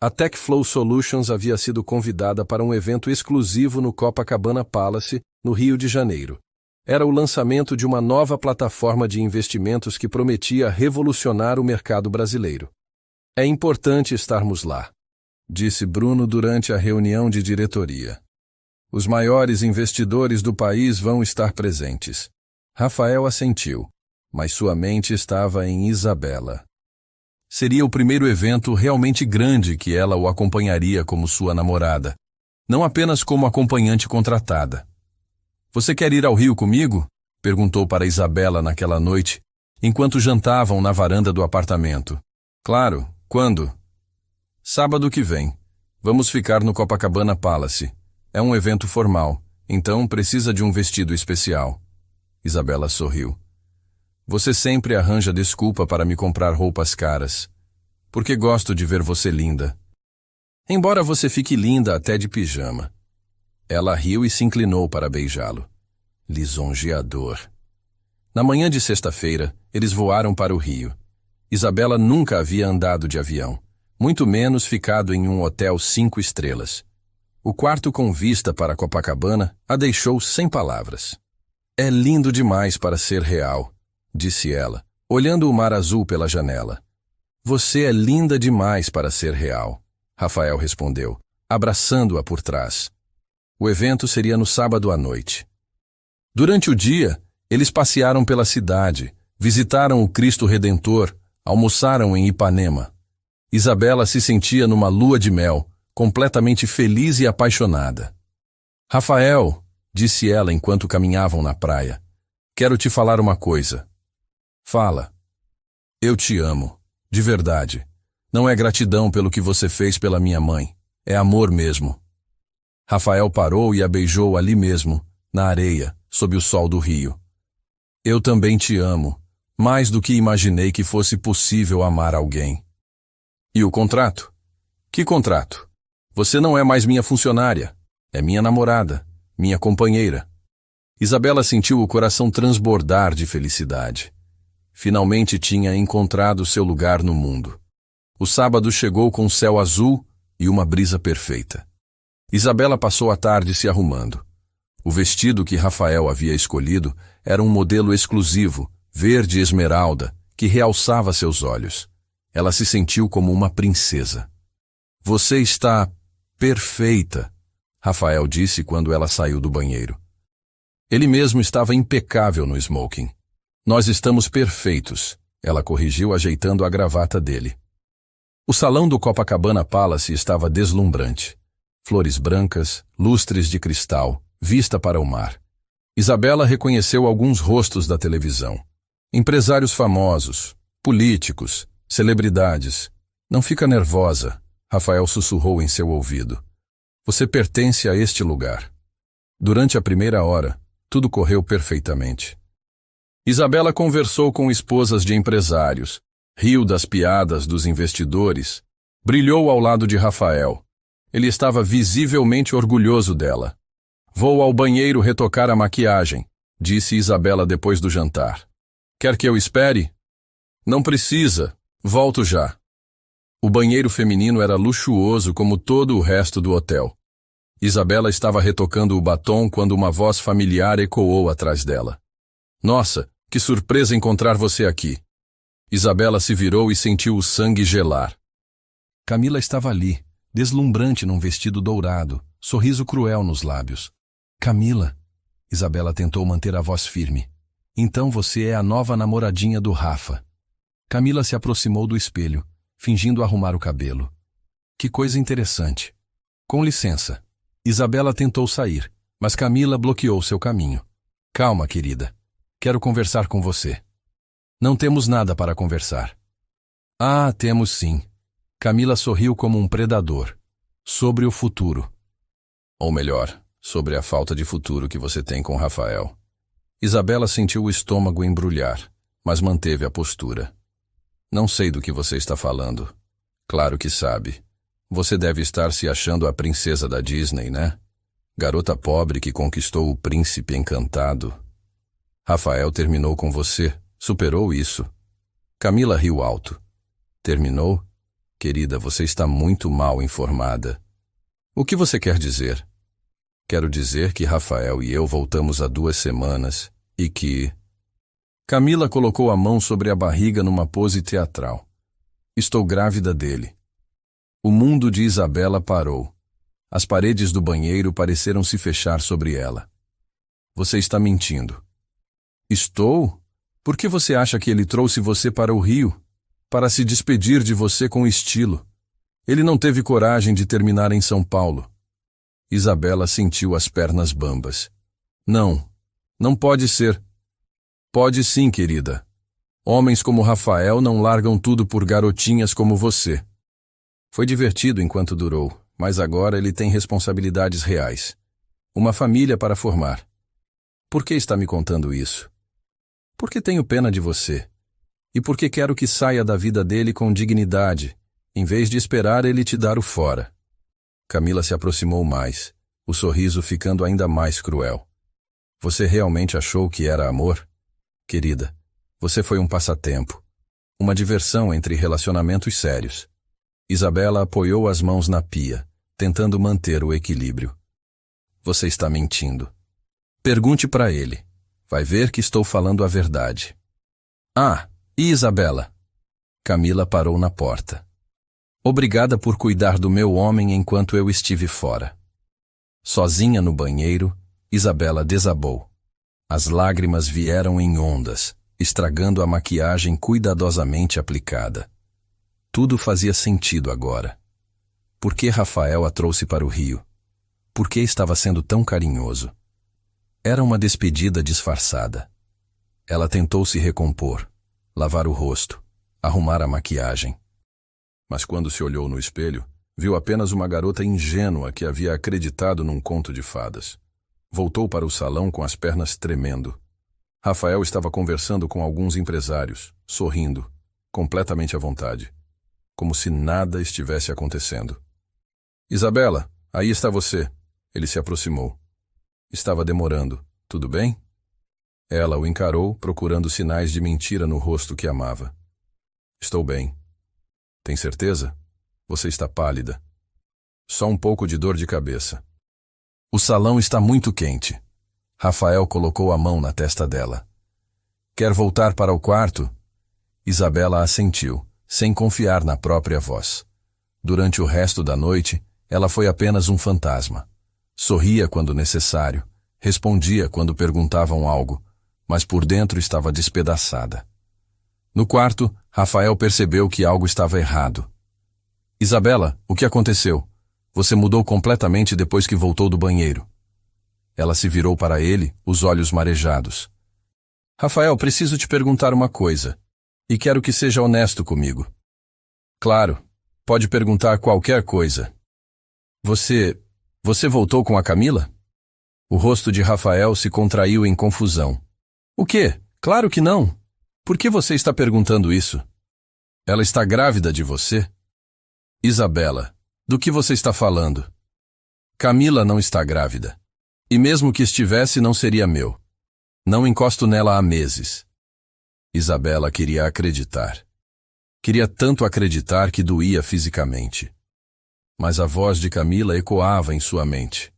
A TechFlow Solutions havia sido convidada para um evento exclusivo no Copacabana Palace, no Rio de Janeiro. Era o lançamento de uma nova plataforma de investimentos que prometia revolucionar o mercado brasileiro. É importante estarmos lá, disse Bruno durante a reunião de diretoria. Os maiores investidores do país vão estar presentes. Rafael assentiu, mas sua mente estava em Isabela. Seria o primeiro evento realmente grande que ela o acompanharia como sua namorada, não apenas como acompanhante contratada. Você quer ir ao Rio comigo? Perguntou para Isabela naquela noite, enquanto jantavam na varanda do apartamento. Claro, quando? Sábado que vem. Vamos ficar no Copacabana Palace. É um evento formal, então precisa de um vestido especial. Isabela sorriu. Você sempre arranja desculpa para me comprar roupas caras. Porque gosto de ver você linda. Embora você fique linda até de pijama. Ela riu e se inclinou para beijá-lo. Lisonjeador. Na manhã de sexta-feira, eles voaram para o Rio. Isabela nunca havia andado de avião, muito menos ficado em um hotel 5 estrelas. O quarto com vista para Copacabana a deixou sem palavras. É lindo demais para ser real, disse ela, olhando o mar azul pela janela. Você é linda demais para ser real, Rafael respondeu, abraçando-a por trás. O evento seria no sábado à noite. Durante o dia, eles passearam pela cidade, visitaram o Cristo Redentor, almoçaram em Ipanema. Isabela se sentia numa lua de mel, completamente feliz e apaixonada. Rafael, disse ela enquanto caminhavam na praia, quero te falar uma coisa. Fala. Eu te amo, de verdade. Não é gratidão pelo que você fez pela minha mãe, é amor mesmo. Rafael parou e a beijou ali mesmo, na areia, sob o sol do rio. Eu também te amo, mais do que imaginei que fosse possível amar alguém. E o contrato? Que contrato? Você não é mais minha funcionária, é minha namorada, minha companheira. Isabela sentiu o coração transbordar de felicidade. Finalmente tinha encontrado seu lugar no mundo. O sábado chegou com céu azul e uma brisa perfeita. Isabela passou a tarde se arrumando. O vestido que Rafael havia escolhido era um modelo exclusivo, verde esmeralda, que realçava seus olhos. Ela se sentiu como uma princesa. Você está perfeita, Rafael disse quando ela saiu do banheiro. Ele mesmo estava impecável no smoking. Nós estamos perfeitos, ela corrigiu ajeitando a gravata dele. O salão do Copacabana Palace estava deslumbrante. Flores brancas, lustres de cristal, vista para o mar. Isabela reconheceu alguns rostos da televisão. Empresários famosos, políticos, celebridades. Não fica nervosa, Rafael sussurrou em seu ouvido. Você pertence a este lugar. Durante a primeira hora, tudo correu perfeitamente. Isabela conversou com esposas de empresários, riu das piadas dos investidores, brilhou ao lado de Rafael. Ele estava visivelmente orgulhoso dela. Vou ao banheiro retocar a maquiagem, disse Isabela depois do jantar. Quer que eu espere? Não precisa, volto já. O banheiro feminino era luxuoso como todo o resto do hotel. Isabela estava retocando o batom quando uma voz familiar ecoou atrás dela. Nossa, que surpresa encontrar você aqui. Isabela se virou e sentiu o sangue gelar. Camila estava ali, deslumbrante num vestido dourado, sorriso cruel nos lábios. Camila, Isabela tentou manter a voz firme. Então você é a nova namoradinha do Rafa. Camila se aproximou do espelho, fingindo arrumar o cabelo. Que coisa interessante. Com licença. Isabela tentou sair, mas Camila bloqueou seu caminho. Calma, querida. Quero conversar com você. Não temos nada para conversar. Ah, temos sim. Camila sorriu como um predador. Sobre o futuro. Ou melhor, sobre a falta de futuro que você tem com Rafael. Isabela sentiu o estômago embrulhar, mas manteve a postura. Não sei do que você está falando. Claro que sabe. Você deve estar se achando a princesa da Disney, né? Garota pobre que conquistou o príncipe encantado. Rafael terminou com você, superou isso. Camila riu alto. Terminou? Querida, você está muito mal informada. O que você quer dizer? Quero dizer que Rafael e eu voltamos há 2 semanas e que... Camila colocou a mão sobre a barriga numa pose teatral. Estou grávida dele. O mundo de Isabela parou. As paredes do banheiro pareceram se fechar sobre ela. Você está mentindo. Estou? Por que você acha que ele trouxe você para o Rio? Para se despedir de você com estilo. Ele não teve coragem de terminar em São Paulo. Isabela sentiu as pernas bambas. Não, não pode ser. Pode sim, querida. Homens como Rafael não largam tudo por garotinhas como você. Foi divertido enquanto durou, mas agora ele tem responsabilidades reais. Uma família para formar. Por que está me contando isso? Porque tenho pena de você. E porque quero que saia da vida dele com dignidade, em vez de esperar ele te dar o fora. Camila se aproximou mais, o sorriso ficando ainda mais cruel. Você realmente achou que era amor? Querida, você foi um passatempo. Uma diversão entre relacionamentos sérios. Isabela apoiou as mãos na pia, tentando manter o equilíbrio. Você está mentindo. Pergunte para ele. Vai ver que estou falando a verdade. Ah, e Isabela? Camila parou na porta. Obrigada por cuidar do meu homem enquanto eu estive fora. Sozinha no banheiro, Isabela desabou. As lágrimas vieram em ondas, estragando a maquiagem cuidadosamente aplicada. Tudo fazia sentido agora. Por que Rafael a trouxe para o Rio? Por que estava sendo tão carinhoso? Era uma despedida disfarçada. Ela tentou se recompor, lavar o rosto, arrumar a maquiagem. Mas quando se olhou no espelho, viu apenas uma garota ingênua que havia acreditado num conto de fadas. Voltou para o salão com as pernas tremendo. Rafael estava conversando com alguns empresários, sorrindo, completamente à vontade, como se nada estivesse acontecendo. Isabela, aí está você. Ele se aproximou. Estava demorando. Tudo bem? Ela o encarou, procurando sinais de mentira no rosto que amava. Estou bem. Tem certeza? Você está pálida. Só um pouco de dor de cabeça. O salão está muito quente. Rafael colocou a mão na testa dela. Quer voltar para o quarto? Isabela assentiu, sem confiar na própria voz. Durante o resto da noite, ela foi apenas um fantasma. Sorria quando necessário, respondia quando perguntavam algo, mas por dentro estava despedaçada. No quarto, Rafael percebeu que algo estava errado. Isabela, o que aconteceu? Você mudou completamente depois que voltou do banheiro. Ela se virou para ele, os olhos marejados. Rafael, preciso te perguntar uma coisa, e quero que seja honesto comigo. Claro, pode perguntar qualquer coisa. Você voltou com a Camila? O rosto de Rafael se contraiu em confusão. O quê? Claro que não. Por que você está perguntando isso? Ela está grávida de você? Isabela, do que você está falando? Camila não está grávida. E mesmo que estivesse, não seria meu. Não encosto nela há meses. Isabela queria acreditar. Queria tanto acreditar que doía fisicamente. Mas a voz de Camila ecoava em sua mente.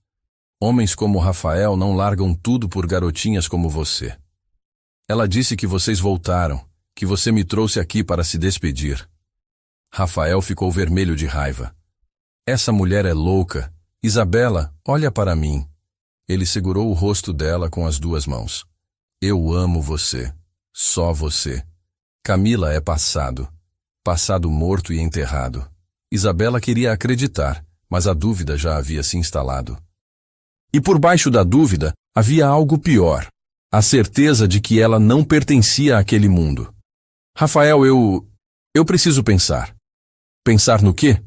Homens como Rafael não largam tudo por garotinhas como você. Ela disse que vocês voltaram, que você me trouxe aqui para se despedir. Rafael ficou vermelho de raiva. Essa mulher é louca. Isabela, olha para mim. Ele segurou o rosto dela com as 2 mãos. Eu amo você. Só você. Camila é passado. Passado morto e enterrado. Isabela queria acreditar, mas a dúvida já havia se instalado. E por baixo da dúvida, havia algo pior. A certeza de que ela não pertencia àquele mundo. Rafael, eu preciso pensar. Pensar no quê?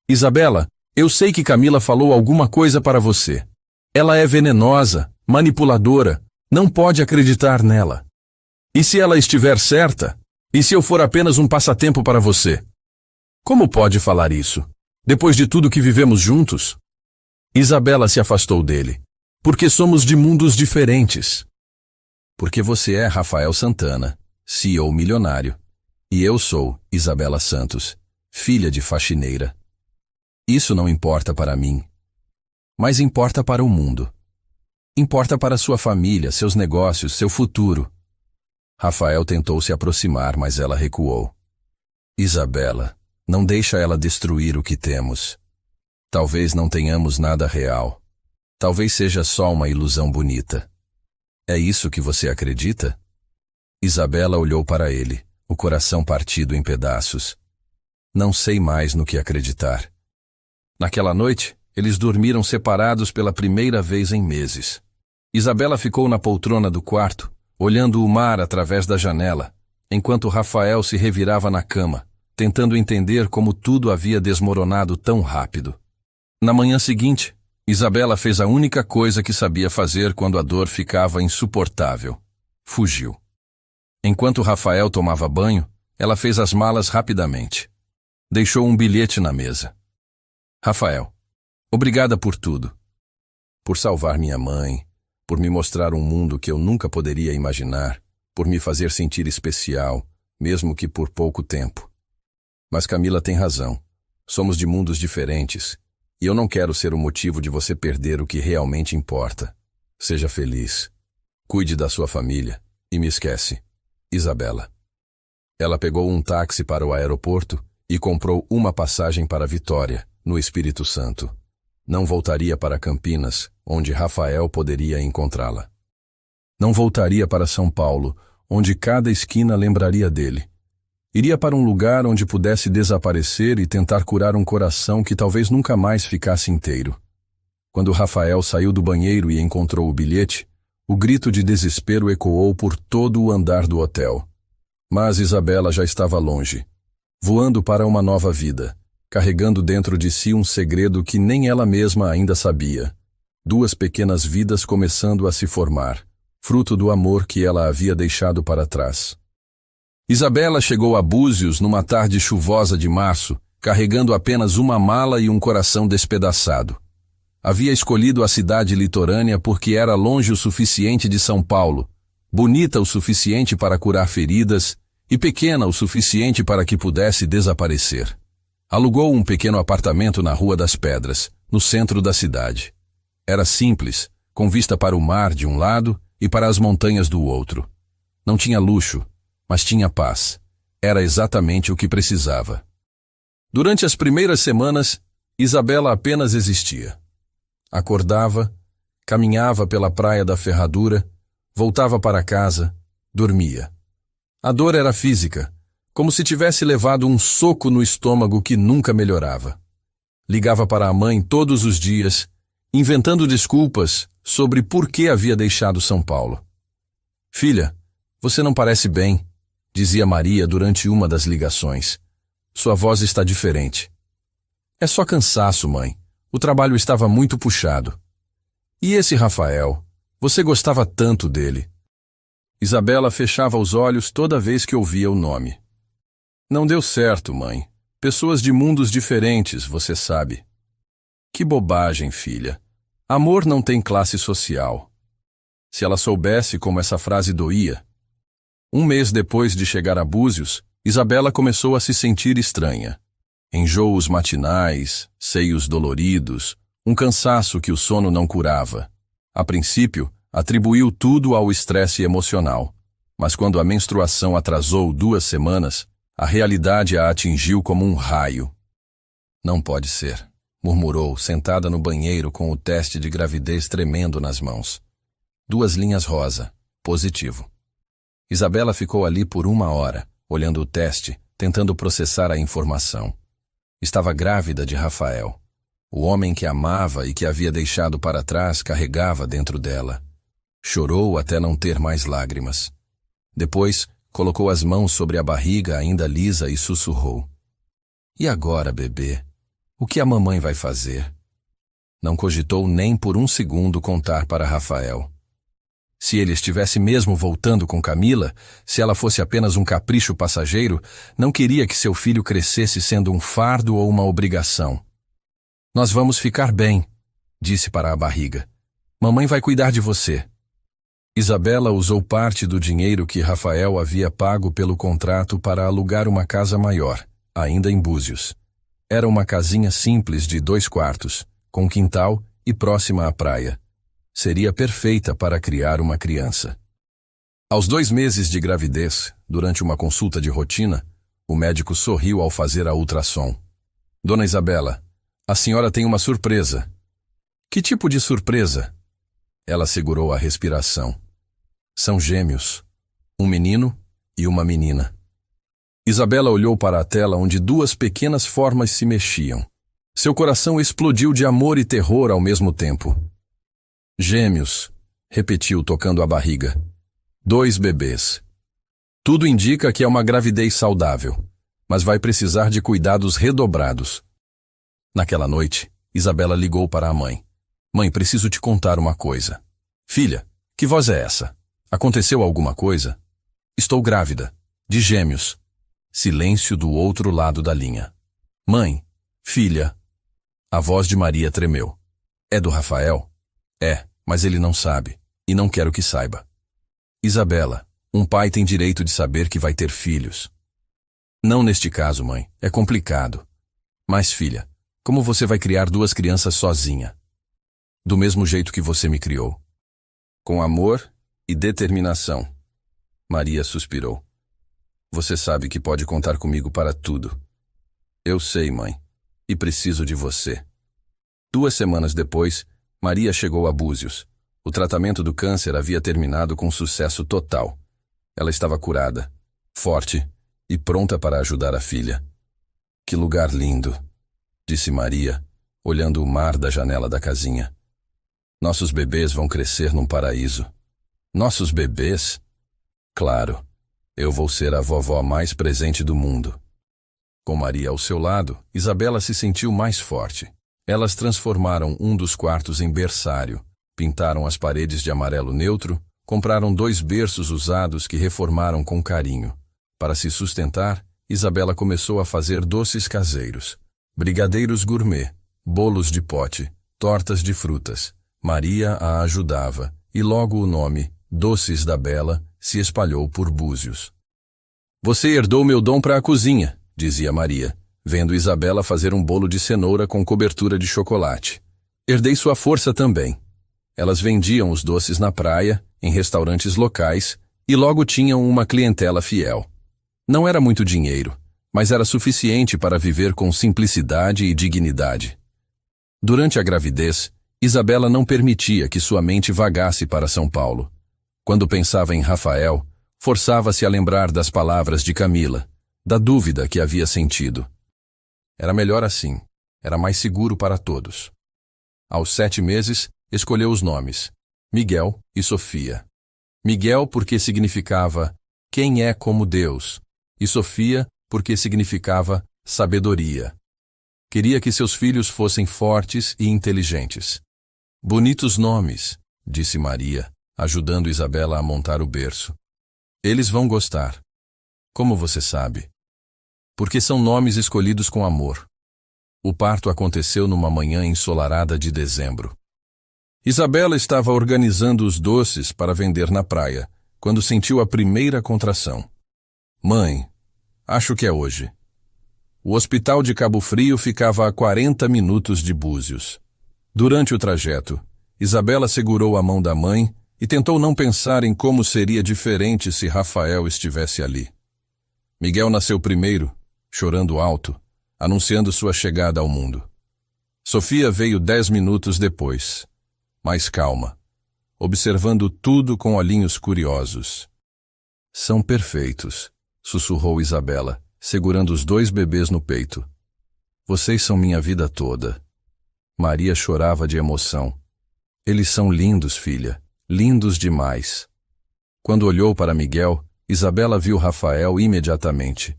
Isabela, eu sei que Camila falou alguma coisa para você. Ela é venenosa, manipuladora, não pode acreditar nela. E se ela estiver certa? E se eu for apenas um passatempo para você? Como pode falar isso? Depois de tudo que vivemos juntos? Isabela se afastou dele. Porque somos de mundos diferentes. Porque você é Rafael Santana, CEO milionário. E eu sou Isabela Santos, filha de faxineira. Isso não importa para mim, mas importa para o mundo. Importa para sua família, seus negócios, seu futuro. Rafael tentou se aproximar, mas ela recuou. Isabela, não deixa ela destruir o que temos. Talvez não tenhamos nada real. Talvez seja só uma ilusão bonita. É isso que você acredita? Isabela olhou para ele, o coração partido em pedaços. Não sei mais no que acreditar. Naquela noite, eles dormiram separados pela primeira vez em meses. Isabela ficou na poltrona do quarto, olhando o mar através da janela, enquanto Rafael se revirava na cama, tentando entender como tudo havia desmoronado tão rápido. Na manhã seguinte, Isabela fez a única coisa que sabia fazer quando a dor ficava insuportável. Fugiu. Enquanto Rafael tomava banho, ela fez as malas rapidamente. Deixou um bilhete na mesa. Rafael, obrigada por tudo. Por salvar minha mãe, por me mostrar um mundo que eu nunca poderia imaginar, por me fazer sentir especial, mesmo que por pouco tempo. Mas Camila tem razão. Somos de mundos diferentes, e eu não quero ser o motivo de você perder o que realmente importa. Seja feliz. Cuide da sua família e me esquece. Isabela. Ela pegou um táxi para o aeroporto e comprou uma passagem para Vitória, no Espírito Santo. Não voltaria para Campinas, onde Rafael poderia encontrá-la. Não voltaria para São Paulo, onde cada esquina lembraria dele. Iria para um lugar onde pudesse desaparecer e tentar curar um coração que talvez nunca mais ficasse inteiro. Quando Rafael saiu do banheiro e encontrou o bilhete, o grito de desespero ecoou por todo o andar do hotel. Mas Isabela já estava longe, voando para uma nova vida, carregando dentro de si um segredo que nem ela mesma ainda sabia. 2 pequenas vidas começando a se formar, fruto do amor que ela havia deixado para trás. Isabela chegou a Búzios numa tarde chuvosa de março, carregando apenas uma mala e um coração despedaçado. Havia escolhido a cidade litorânea porque era longe o suficiente de São Paulo, bonita o suficiente para curar feridas e pequena o suficiente para que pudesse desaparecer. Alugou um pequeno apartamento na Rua das Pedras, no centro da cidade. Era simples, com vista para o mar de um lado e para as montanhas do outro. Não tinha luxo, mas tinha paz. Era exatamente o que precisava. Durante as primeiras semanas, Isabela apenas existia. Acordava, caminhava pela praia da Ferradura, voltava para casa, dormia. A dor era física, como se tivesse levado um soco no estômago que nunca melhorava. Ligava para a mãe todos os dias, inventando desculpas sobre por que havia deixado São Paulo. Filha, você não parece bem, dizia Maria durante uma das ligações. Sua voz está diferente. É só cansaço, mãe. O trabalho estava muito puxado. E esse Rafael? Você gostava tanto dele. Isabela fechava os olhos toda vez que ouvia o nome. Não deu certo, mãe. Pessoas de mundos diferentes, você sabe. Que bobagem, filha. Amor não tem classe social. Se ela soubesse como essa frase doía. Um mês depois de chegar a Búzios, Isabela começou a se sentir estranha. Enjoos matinais, seios doloridos, um cansaço que o sono não curava. A princípio, atribuiu tudo ao estresse emocional, mas quando a menstruação atrasou 2 semanas, a realidade a atingiu como um raio. Não pode ser, murmurou, sentada no banheiro com o teste de gravidez tremendo nas mãos. 2 linhas rosa, positivo. Isabela ficou ali por 1 hora, olhando o teste, tentando processar a informação. Estava grávida de Rafael. O homem que amava e que havia deixado para trás carregava dentro dela. Chorou até não ter mais lágrimas. Depois, colocou as mãos sobre a barriga ainda lisa e sussurrou. E agora, bebê? O que a mamãe vai fazer? Não cogitou nem por 1 segundo contar para Rafael. Se ele estivesse mesmo voltando com Camila, se ela fosse apenas um capricho passageiro, não queria que seu filho crescesse sendo um fardo ou uma obrigação. Nós vamos ficar bem, disse para a barriga. Mamãe vai cuidar de você. Isabela usou parte do dinheiro que Rafael havia pago pelo contrato para alugar uma casa maior, ainda em Búzios. Era uma casinha simples de 2 quartos, com quintal e próxima à praia. Seria perfeita para criar uma criança. Aos 2 meses de gravidez, durante uma consulta de rotina, o médico sorriu ao fazer a ultrassom. Dona Isabela, a senhora tem uma surpresa. Que tipo de surpresa? Ela segurou a respiração. São gêmeos, um menino e uma menina. Isabela olhou para a tela onde 2 pequenas formas se mexiam. Seu coração explodiu de amor e terror ao mesmo tempo. Gêmeos, repetiu tocando a barriga. 2 bebês. Tudo indica que é uma gravidez saudável, mas vai precisar de cuidados redobrados. Naquela noite, Isabela ligou para a mãe. Mãe, preciso te contar uma coisa. Filha, que voz é essa? Aconteceu alguma coisa? Estou grávida, de gêmeos. Silêncio do outro lado da linha. Mãe, filha. A voz de Maria tremeu. É do Rafael? É, mas ele não sabe, e não quero que saiba. Isabela, um pai tem direito de saber que vai ter filhos. Não neste caso, mãe, é complicado. Mas, filha, como você vai criar 2 crianças sozinha? Do mesmo jeito que você me criou. Com amor e determinação. Maria suspirou. Você sabe que pode contar comigo para tudo. Eu sei, mãe, e preciso de você. 2 semanas depois, Maria chegou a Búzios. O tratamento do câncer havia terminado com sucesso total. Ela estava curada, forte e pronta para ajudar a filha. Que lugar lindo, disse Maria, olhando o mar da janela da casinha. Nossos bebês vão crescer num paraíso. Nossos bebês? Claro, eu vou ser a vovó mais presente do mundo. Com Maria ao seu lado, Isabela se sentiu mais forte. Elas transformaram um dos quartos em berçário, pintaram as paredes de amarelo neutro, compraram 2 berços usados que reformaram com carinho. Para se sustentar, Isabela começou a fazer doces caseiros, brigadeiros gourmet, bolos de pote, tortas de frutas. Maria a ajudava, e logo o nome, Doces da Bela, se espalhou por Búzios. Você herdou meu dom para a cozinha, dizia Maria, vendo Isabela fazer um bolo de cenoura com cobertura de chocolate. Herdei sua força também. Elas vendiam os doces na praia, em restaurantes locais, e logo tinham uma clientela fiel. Não era muito dinheiro, mas era suficiente para viver com simplicidade e dignidade. Durante a gravidez, Isabela não permitia que sua mente vagasse para São Paulo. Quando pensava em Rafael, forçava-se a lembrar das palavras de Camila, da dúvida que havia sentido. Era melhor assim, era mais seguro para todos. Aos 7 meses, escolheu os nomes, Miguel e Sofia. Miguel porque significava quem é como Deus, e Sofia porque significava sabedoria. Queria que seus filhos fossem fortes e inteligentes. Bonitos nomes, disse Maria, ajudando Isabela a montar o berço. Eles vão gostar. Como você sabe? Porque são nomes escolhidos com amor. O parto aconteceu numa manhã ensolarada de dezembro. Isabela estava organizando os doces para vender na praia, quando sentiu a primeira contração. Mãe, acho que é hoje. O hospital de Cabo Frio ficava a 40 minutos de Búzios. Durante o trajeto, Isabela segurou a mão da mãe e tentou não pensar em como seria diferente se Rafael estivesse ali. Miguel nasceu primeiro, chorando alto, anunciando sua chegada ao mundo. Sofia veio 10 minutos depois, mais calma, observando tudo com olhinhos curiosos. São perfeitos, sussurrou Isabela, segurando os 2 bebês no peito. Vocês são minha vida toda. Maria chorava de emoção. Eles são lindos, filha, lindos demais. Quando olhou para Miguel, Isabela viu Rafael imediatamente.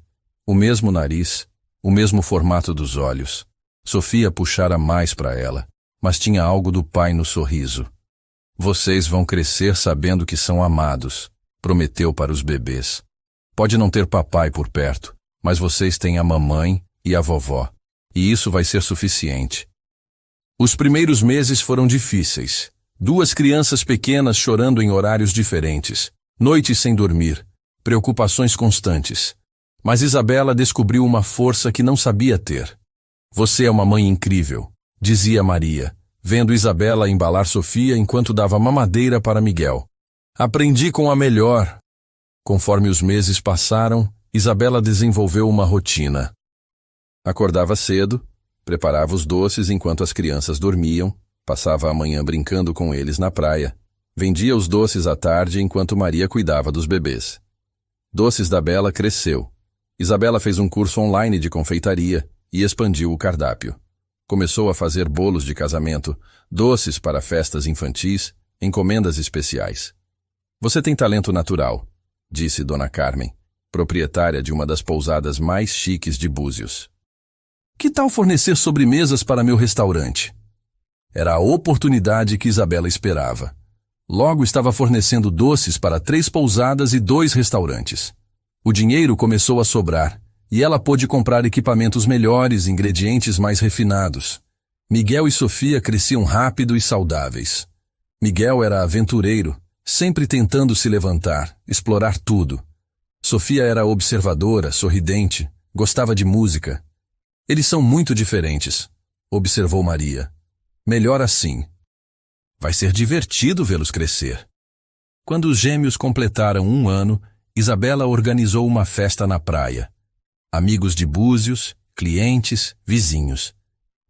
O mesmo nariz, o mesmo formato dos olhos. Sofia puxara mais para ela, mas tinha algo do pai no sorriso. Vocês vão crescer sabendo que são amados, prometeu para os bebês. Pode não ter papai por perto, mas vocês têm a mamãe e a vovó, e isso vai ser suficiente. Os primeiros meses foram difíceis. 2 crianças pequenas chorando em horários diferentes, noites sem dormir, preocupações constantes. Mas Isabela descobriu uma força que não sabia ter. Você é uma mãe incrível, dizia Maria, vendo Isabela embalar Sofia enquanto dava mamadeira para Miguel. Aprendi com a melhor. Conforme os meses passaram, Isabela desenvolveu uma rotina. Acordava cedo, preparava os doces enquanto as crianças dormiam, passava a manhã brincando com eles na praia, vendia os doces à tarde enquanto Maria cuidava dos bebês. Doces da Bela cresceu. Isabela fez um curso online de confeitaria e expandiu o cardápio. Começou a fazer bolos de casamento, doces para festas infantis, encomendas especiais. Você tem talento natural, disse Dona Carmen, proprietária de uma das pousadas mais chiques de Búzios. Que tal fornecer sobremesas para meu restaurante? Era a oportunidade que Isabela esperava. Logo estava fornecendo doces para 3 pousadas e 2 restaurantes. O dinheiro começou a sobrar, e ela pôde comprar equipamentos melhores, ingredientes mais refinados. Miguel e Sofia cresciam rápido e saudáveis. Miguel era aventureiro, sempre tentando se levantar, explorar tudo. Sofia era observadora, sorridente, gostava de música. Eles são muito diferentes, observou Maria. Melhor assim. Vai ser divertido vê-los crescer. Quando os gêmeos completaram 1 ano, Isabela organizou uma festa na praia. Amigos de Búzios, clientes, vizinhos.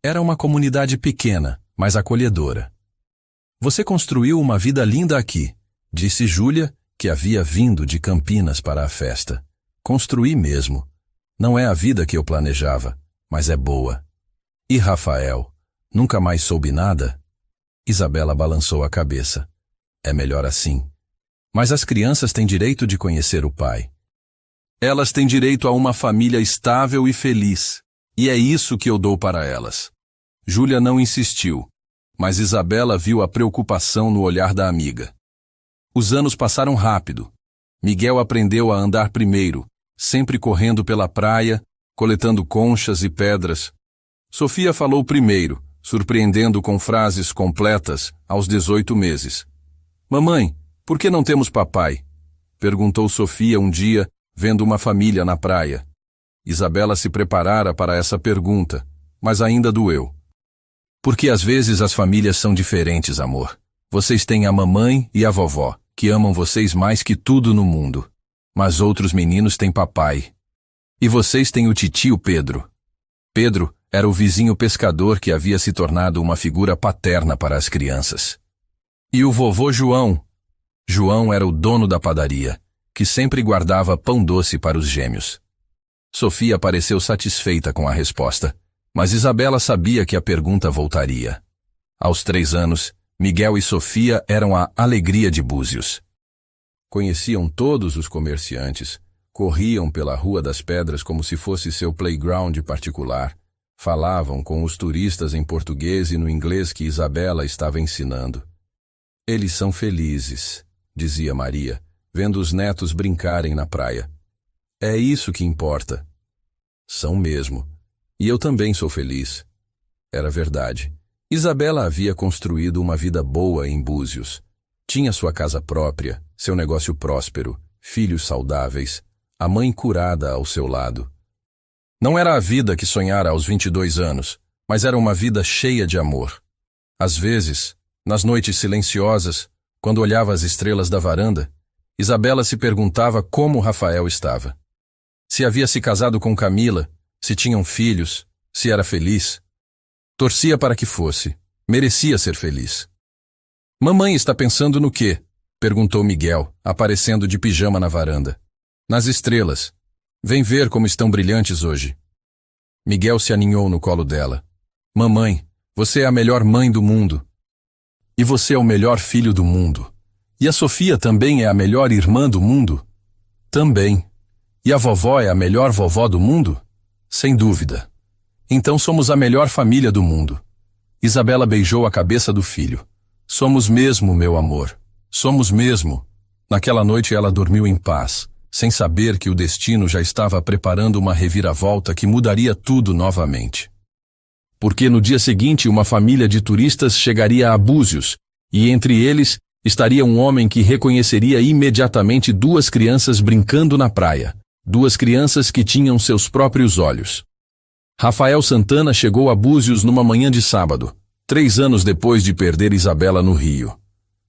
Era uma comunidade pequena, mas acolhedora. Você construiu uma vida linda aqui, disse Júlia, que havia vindo de Campinas para a festa. Construí mesmo. Não é a vida que eu planejava, mas é boa. E Rafael, nunca mais soube nada? Isabela balançou a cabeça. É melhor assim. Mas as crianças têm direito de conhecer o pai. Elas têm direito a uma família estável e feliz. E é isso que eu dou para elas. Júlia não insistiu, mas Isabela viu a preocupação no olhar da amiga. Os anos passaram rápido. Miguel aprendeu a andar primeiro, sempre correndo pela praia, coletando conchas e pedras. Sofia falou primeiro, surpreendendo com frases completas aos 18 meses. Mamãe, por que não temos papai? Perguntou Sofia um dia, vendo uma família na praia. Isabela se preparara para essa pergunta, mas ainda doeu. Porque às vezes as famílias são diferentes, amor. Vocês têm a mamãe e a vovó, que amam vocês mais que tudo no mundo. Mas outros meninos têm papai. E vocês têm o titio Pedro. Pedro era o vizinho pescador que havia se tornado uma figura paterna para as crianças. E o vovô João. João era o dono da padaria, que sempre guardava pão doce para os gêmeos. Sofia pareceu satisfeita com a resposta, mas Isabela sabia que a pergunta voltaria. Aos 3 anos, Miguel e Sofia eram a alegria de Búzios. Conheciam todos os comerciantes, corriam pela Rua das Pedras como se fosse seu playground particular, falavam com os turistas em português e no inglês que Isabela estava ensinando. Eles são felizes, dizia Maria, vendo os netos brincarem na praia. É isso que importa. São mesmo. E eu também sou feliz. Era verdade. Isabela havia construído uma vida boa em Búzios. Tinha sua casa própria, seu negócio próspero, filhos saudáveis, a mãe curada ao seu lado. Não era a vida que sonhara aos 22 anos, mas era uma vida cheia de amor. Às vezes, nas noites silenciosas, quando olhava as estrelas da varanda, Isabela se perguntava como Rafael estava. Se havia se casado com Camila, se tinham filhos, se era feliz. Torcia para que fosse. Merecia ser feliz. Mamãe está pensando no quê? Perguntou Miguel, aparecendo de pijama na varanda. Nas estrelas. Vem ver como estão brilhantes hoje. Miguel se aninhou no colo dela. Mamãe, você é a melhor mãe do mundo. E você é o melhor filho do mundo. E a Sofia também é a melhor irmã do mundo? Também. E a vovó é a melhor vovó do mundo? Sem dúvida. Então somos a melhor família do mundo. Isabela beijou a cabeça do filho. Somos mesmo, meu amor. Somos mesmo. Naquela noite ela dormiu em paz, sem saber que o destino já estava preparando uma reviravolta que mudaria tudo novamente. Porque no dia seguinte uma família de turistas chegaria a Búzios, e entre eles estaria um homem que reconheceria imediatamente 2 crianças brincando na praia. Duas crianças que tinham seus próprios olhos. Rafael Santana chegou a Búzios numa manhã de sábado, 3 anos depois de perder Isabela no Rio.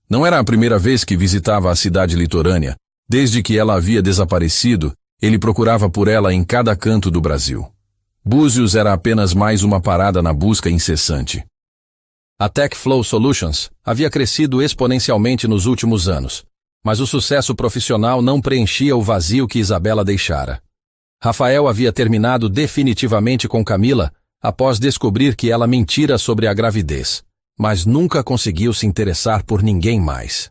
Não era a primeira vez que visitava a cidade litorânea. Desde que ela havia desaparecido, ele procurava por ela em cada canto do Brasil. Búzios era apenas mais uma parada na busca incessante. A TechFlow Solutions havia crescido exponencialmente nos últimos anos, mas o sucesso profissional não preenchia o vazio que Isabela deixara. Rafael havia terminado definitivamente com Camila após descobrir que ela mentira sobre a gravidez, mas nunca conseguiu se interessar por ninguém mais.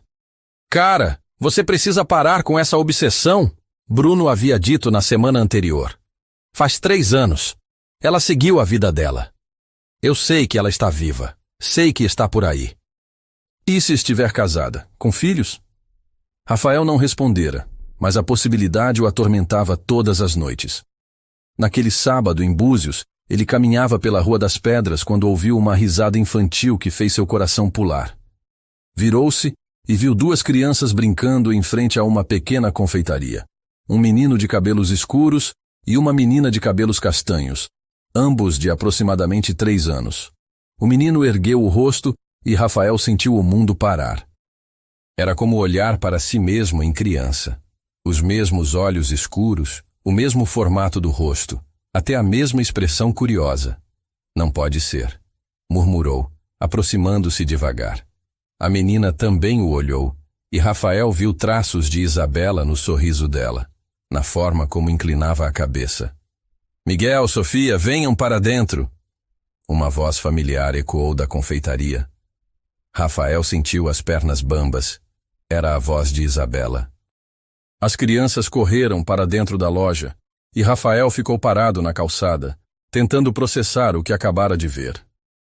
Cara, você precisa parar com essa obsessão, Bruno havia dito na semana anterior. Faz 3 anos. Ela seguiu a vida dela. Eu sei que ela está viva. Sei que está por aí. E se estiver casada, com filhos? Rafael não respondera, mas a possibilidade o atormentava todas as noites. Naquele sábado, em Búzios, ele caminhava pela Rua das Pedras quando ouviu uma risada infantil que fez seu coração pular. Virou-se e viu 2 crianças brincando em frente a uma pequena confeitaria. Um menino de cabelos escuros e uma menina de cabelos castanhos, ambos de aproximadamente 3 anos. O menino ergueu o rosto e Rafael sentiu o mundo parar. Era como olhar para si mesmo em criança. Os mesmos olhos escuros, o mesmo formato do rosto, até a mesma expressão curiosa. Não pode ser, murmurou, aproximando-se devagar. A menina também o olhou, e Rafael viu traços de Isabela no sorriso dela, na forma como inclinava a cabeça. Miguel, Sofia, venham para dentro! Uma voz familiar ecoou da confeitaria. Rafael sentiu as pernas bambas. Era a voz de Isabela. As crianças correram para dentro da loja, e Rafael ficou parado na calçada, tentando processar o que acabara de ver.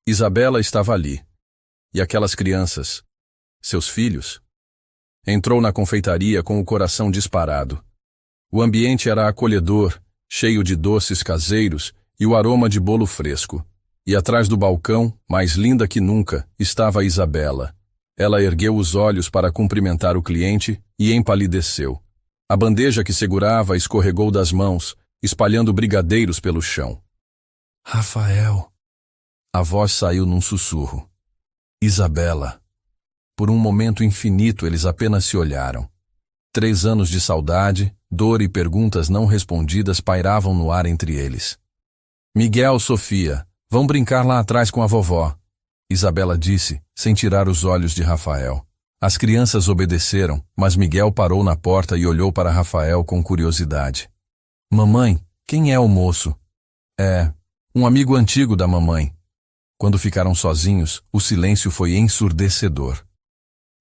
Isabela estava ali. E aquelas crianças? Seus filhos? Entrou na confeitaria com o coração disparado. O ambiente era acolhedor, cheio de doces caseiros e o aroma de bolo fresco. E atrás do balcão, mais linda que nunca, estava Isabela. Ela ergueu os olhos para cumprimentar o cliente e empalideceu. A bandeja que segurava escorregou das mãos, espalhando brigadeiros pelo chão. Rafael. A voz saiu num sussurro. Isabela. Por um momento infinito eles apenas se olharam. 3 anos de saudade, dor e perguntas não respondidas pairavam no ar entre eles. Miguel, Sofia, vão brincar lá atrás com a vovó, Isabela disse, sem tirar os olhos de Rafael. As crianças obedeceram, mas Miguel parou na porta e olhou para Rafael com curiosidade. Mamãe, quem é o moço? É, um amigo antigo da mamãe. Quando ficaram sozinhos, o silêncio foi ensurdecedor.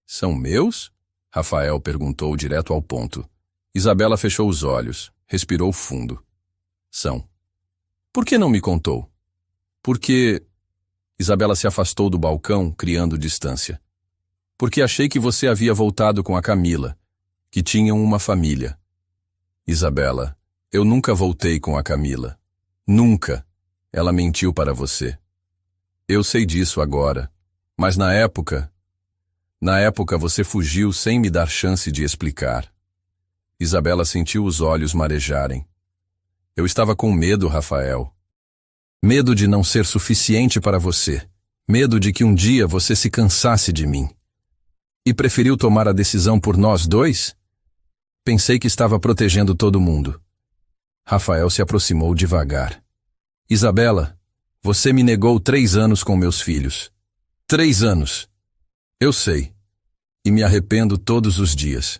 São meus? Rafael perguntou direto ao ponto. Isabela fechou os olhos, respirou fundo. São. Por que não me contou? Porque... Isabela se afastou do balcão, criando distância. Porque achei que você havia voltado com a Camila, que tinham uma família. Isabela, eu nunca voltei com a Camila. Nunca. Ela mentiu para você. Eu sei disso agora, mas na época você fugiu sem me dar chance de explicar. Isabela sentiu os olhos marejarem. Eu estava com medo, Rafael. Medo de não ser suficiente para você. Medo de que um dia você se cansasse de mim. E preferiu tomar a decisão por nós dois? Pensei que estava protegendo todo mundo. Rafael se aproximou devagar. Isabela, você me negou 3 anos com meus filhos. 3 anos. Eu sei. E me arrependo todos os dias.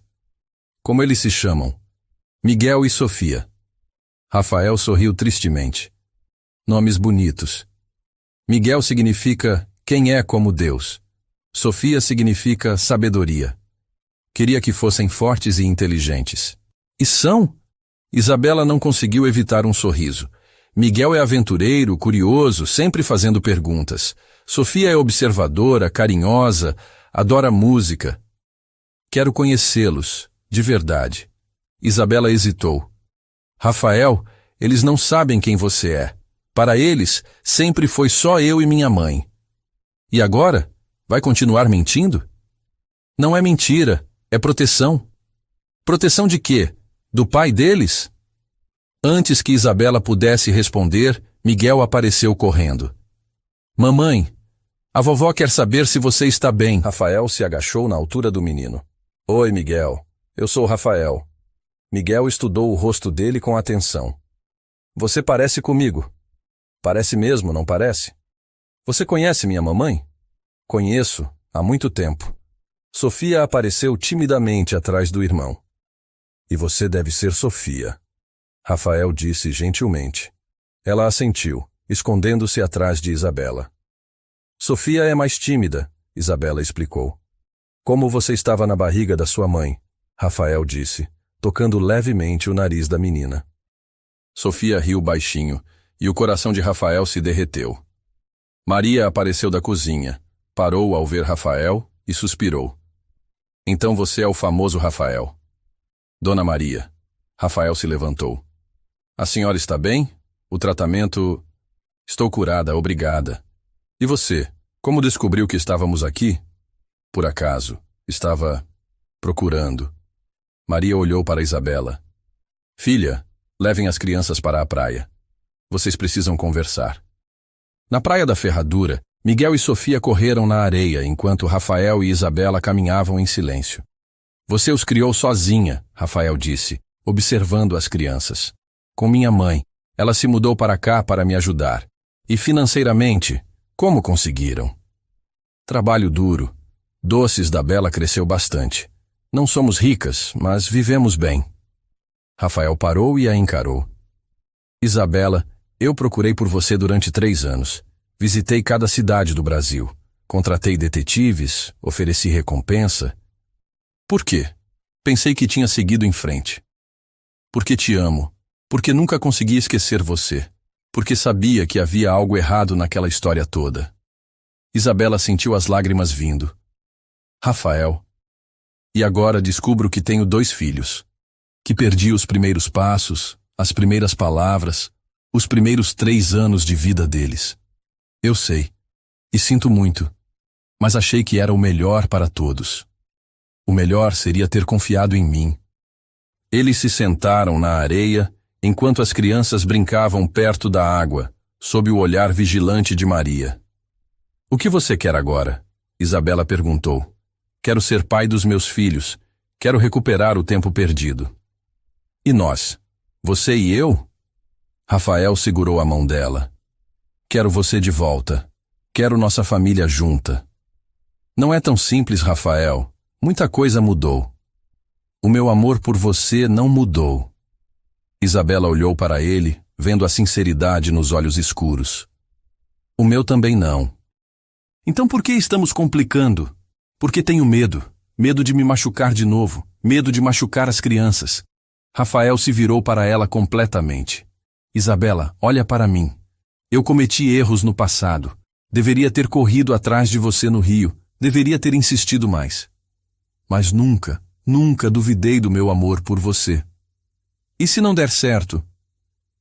Como eles se chamam? Miguel e Sofia. Rafael sorriu tristemente. Nomes bonitos. Miguel significa quem é como Deus. Sofia significa sabedoria. Queria que fossem fortes e inteligentes. E são? Isabela não conseguiu evitar um sorriso. Miguel é aventureiro, curioso, sempre fazendo perguntas. Sofia é observadora, carinhosa, adora música. Quero conhecê-los, de verdade. Isabela hesitou. Rafael, eles não sabem quem você é. Para eles, sempre foi só eu e minha mãe. E agora? Vai continuar mentindo? Não é mentira, é proteção. Proteção de quê? Do pai deles? Antes que Isabela pudesse responder, Miguel apareceu correndo. Mamãe, a vovó quer saber se você está bem. Rafael se agachou na altura do menino. Oi, Miguel. Eu sou Rafael. Miguel estudou o rosto dele com atenção. Você parece comigo. Parece mesmo, não parece? Você conhece minha mamãe? Conheço, há muito tempo. Sofia apareceu timidamente atrás do irmão. E você deve ser Sofia, Rafael disse gentilmente. Ela assentiu, escondendo-se atrás de Isabela. Sofia é mais tímida, Isabela explicou. Como você estava na barriga da sua mãe, Rafael disse, tocando levemente o nariz da menina. Sofia riu baixinho, e o coração de Rafael se derreteu. Maria apareceu da cozinha, parou ao ver Rafael e suspirou. Então você é o famoso Rafael. Dona Maria. Rafael se levantou. A senhora está bem? O tratamento... Estou curada, obrigada. E você, como descobriu que estávamos aqui? Por acaso, estava procurando. Maria olhou para Isabela. Filha, levem as crianças para a praia. Vocês precisam conversar. Na praia da Ferradura, Miguel e Sofia correram na areia enquanto Rafael e Isabela caminhavam em silêncio. Você os criou sozinha, Rafael disse, observando as crianças. Com minha mãe, ela se mudou para cá para me ajudar. E financeiramente, como conseguiram? Trabalho duro. Doces da Bela cresceu bastante. Não somos ricas, mas vivemos bem. Rafael parou e a encarou. Isabela, eu procurei por você durante 3 anos. Visitei cada cidade do Brasil. Contratei detetives, ofereci recompensa. Por quê? Pensei que tinha seguido em frente. Porque te amo. Porque nunca consegui esquecer você. Porque sabia que havia algo errado naquela história toda. Isabela sentiu as lágrimas vindo. Rafael. E agora descubro que tenho 2 filhos. Que perdi os primeiros passos, as primeiras palavras, os primeiros 3 anos de vida deles. Eu sei. E sinto muito. Mas achei que era o melhor para todos. O melhor seria ter confiado em mim. Eles se sentaram na areia enquanto as crianças brincavam perto da água, sob o olhar vigilante de Maria. O que você quer agora? Isabela perguntou. Quero ser pai dos meus filhos. Quero recuperar o tempo perdido. E nós? Você e eu? Rafael segurou a mão dela. Quero você de volta. Quero nossa família junta. Não é tão simples, Rafael. Muita coisa mudou. O meu amor por você não mudou. Isabela olhou para ele, vendo a sinceridade nos olhos escuros. O meu também não. Então por que estamos complicando? Porque tenho medo. Medo de me machucar de novo. Medo de machucar as crianças. Rafael se virou para ela completamente. Isabela, olha para mim. Eu cometi erros no passado. Deveria ter corrido atrás de você no rio. Deveria ter insistido mais. Mas nunca, nunca duvidei do meu amor por você. E se não der certo?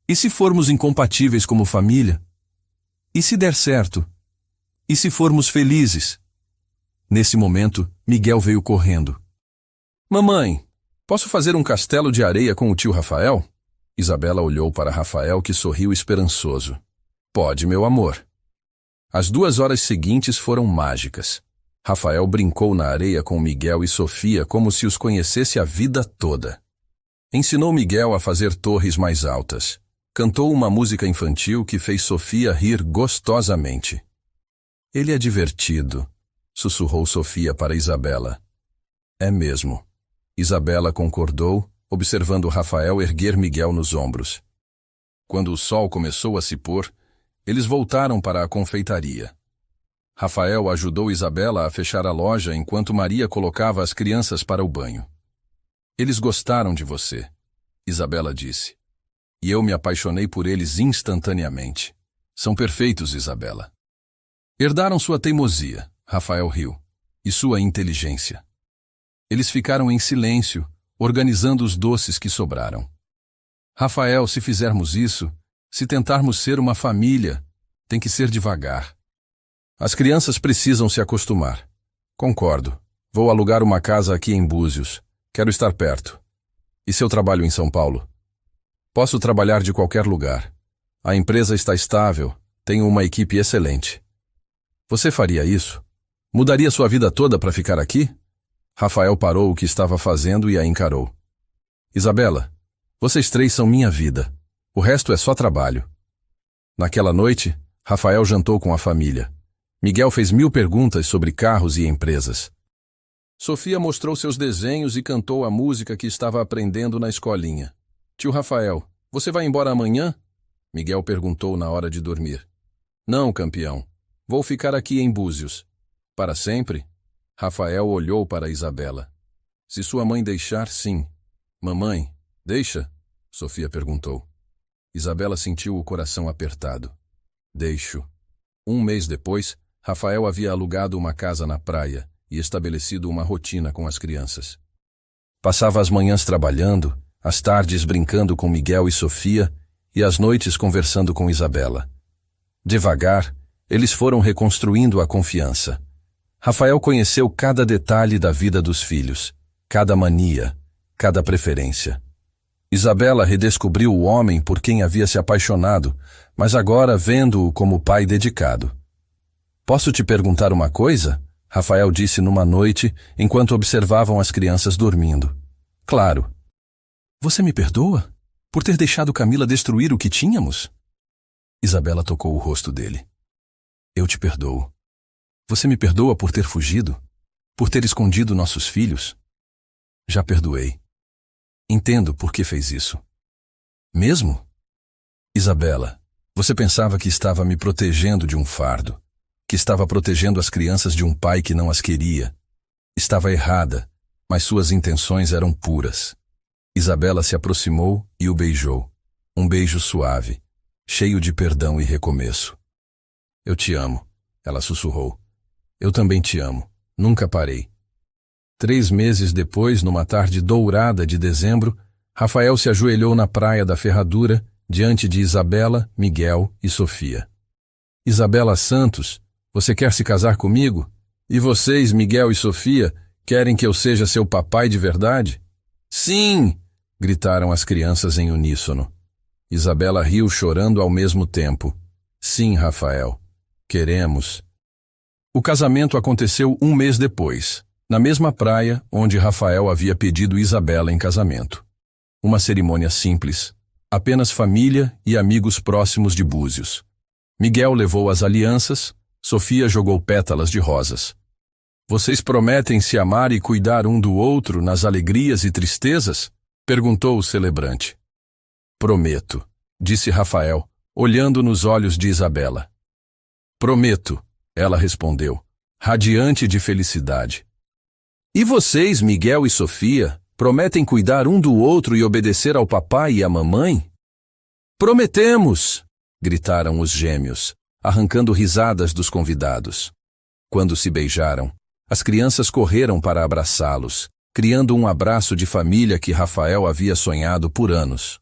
E se formos incompatíveis como família? E se der certo? E se formos felizes? Nesse momento, Miguel veio correndo. Mamãe, posso fazer um castelo de areia com o tio Rafael? Isabela olhou para Rafael, que sorriu esperançoso. Pode, meu amor. As 2 horas seguintes foram mágicas. Rafael brincou na areia com Miguel e Sofia como se os conhecesse a vida toda. Ensinou Miguel a fazer torres mais altas. Cantou uma música infantil que fez Sofia rir gostosamente. Ele é divertido, sussurrou Sofia para Isabela. É mesmo. Isabela concordou, observando Rafael erguer Miguel nos ombros. Quando o sol começou a se pôr, eles voltaram para a confeitaria. Rafael ajudou Isabela a fechar a loja enquanto Maria colocava as crianças para o banho. Eles gostaram de você, Isabela disse. E eu me apaixonei por eles instantaneamente. São perfeitos, Isabela. Herdaram sua teimosia, Rafael riu, e sua inteligência. Eles ficaram em silêncio, organizando os doces que sobraram. Rafael, se fizermos isso, se tentarmos ser uma família, tem que ser devagar. As crianças precisam se acostumar. Concordo. Vou alugar uma casa aqui em Búzios. Quero estar perto. E seu trabalho em São Paulo? Posso trabalhar de qualquer lugar. A empresa está estável, tenho uma equipe excelente. Você faria isso? Mudaria sua vida toda para ficar aqui? Rafael parou o que estava fazendo e a encarou. Isabela, vocês três são minha vida. O resto é só trabalho. Naquela noite, Rafael jantou com a família. Miguel fez 1000 perguntas sobre carros e empresas. Sofia mostrou seus desenhos e cantou a música que estava aprendendo na escolinha. Tio Rafael, você vai embora amanhã? Miguel perguntou na hora de dormir. Não, campeão. Vou ficar aqui em Búzios. Para sempre? Rafael olhou para Isabela. Se sua mãe deixar, sim. Mamãe, deixa? Sofia perguntou. Isabela sentiu o coração apertado. Deixo. 1 mês depois, Rafael havia alugado uma casa na praia e estabelecido uma rotina com as crianças. Passava as manhãs trabalhando, as tardes brincando com Miguel e Sofia e as noites conversando com Isabela. Devagar, eles foram reconstruindo a confiança. Rafael conheceu cada detalhe da vida dos filhos, cada mania, cada preferência. Isabela redescobriu o homem por quem havia se apaixonado, mas agora vendo-o como pai dedicado. Posso te perguntar uma coisa? Rafael disse numa noite, enquanto observavam as crianças dormindo. Claro. Você me perdoa? Por ter deixado Camila destruir o que tínhamos? Isabela tocou o rosto dele. Eu te perdoo. Você me perdoa por ter fugido? Por ter escondido nossos filhos? Já perdoei. Entendo por que fez isso. Mesmo? Isabela, você pensava que estava me protegendo de um fardo, que estava protegendo as crianças de um pai que não as queria. Estava errada, mas suas intenções eram puras. Isabela se aproximou e o beijou. Um beijo suave, cheio de perdão e recomeço. Eu te amo, ela sussurrou. Eu também te amo. Nunca parei. 3 meses depois, numa tarde dourada de dezembro, Rafael se ajoelhou na praia da Ferradura, diante de Isabela, Miguel e Sofia. Isabela Santos, você quer se casar comigo? E vocês, Miguel e Sofia, querem que eu seja seu papai de verdade? Sim! Gritaram as crianças em uníssono. Isabela riu chorando ao mesmo tempo. Sim, Rafael. Queremos. O casamento aconteceu 1 mês depois, na mesma praia onde Rafael havia pedido Isabela em casamento. Uma cerimônia simples, apenas família e amigos próximos de Búzios. Miguel levou as alianças, Sofia jogou pétalas de rosas. Vocês prometem se amar e cuidar um do outro nas alegrias e tristezas? Perguntou o celebrante. Prometo, disse Rafael, olhando nos olhos de Isabela. Prometo, ela respondeu, radiante de felicidade. E vocês, Miguel e Sofia, prometem cuidar um do outro e obedecer ao papai e à mamãe? Prometemos! Gritaram os gêmeos, arrancando risadas dos convidados. Quando se beijaram, as crianças correram para abraçá-los, criando um abraço de família que Rafael havia sonhado por anos.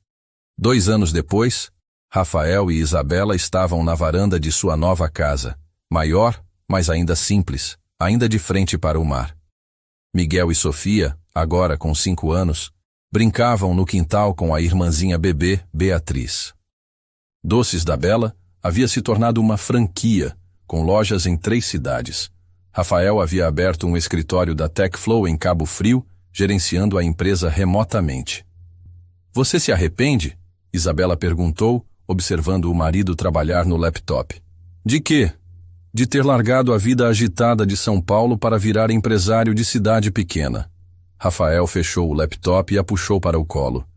2 anos depois, Rafael e Isabela estavam na varanda de sua nova casa, maior, mas ainda simples, ainda de frente para o mar. Miguel e Sofia, agora com 5 anos, brincavam no quintal com a irmãzinha bebê, Beatriz. Doces da Bela havia se tornado uma franquia, com lojas em 3 cidades. Rafael havia aberto um escritório da TechFlow em Cabo Frio, gerenciando a empresa remotamente. Você se arrepende? Isabela perguntou, observando o marido trabalhar no laptop. De quê? De ter largado a vida agitada de São Paulo para virar empresário de cidade pequena. Rafael fechou o laptop e a puxou para o colo.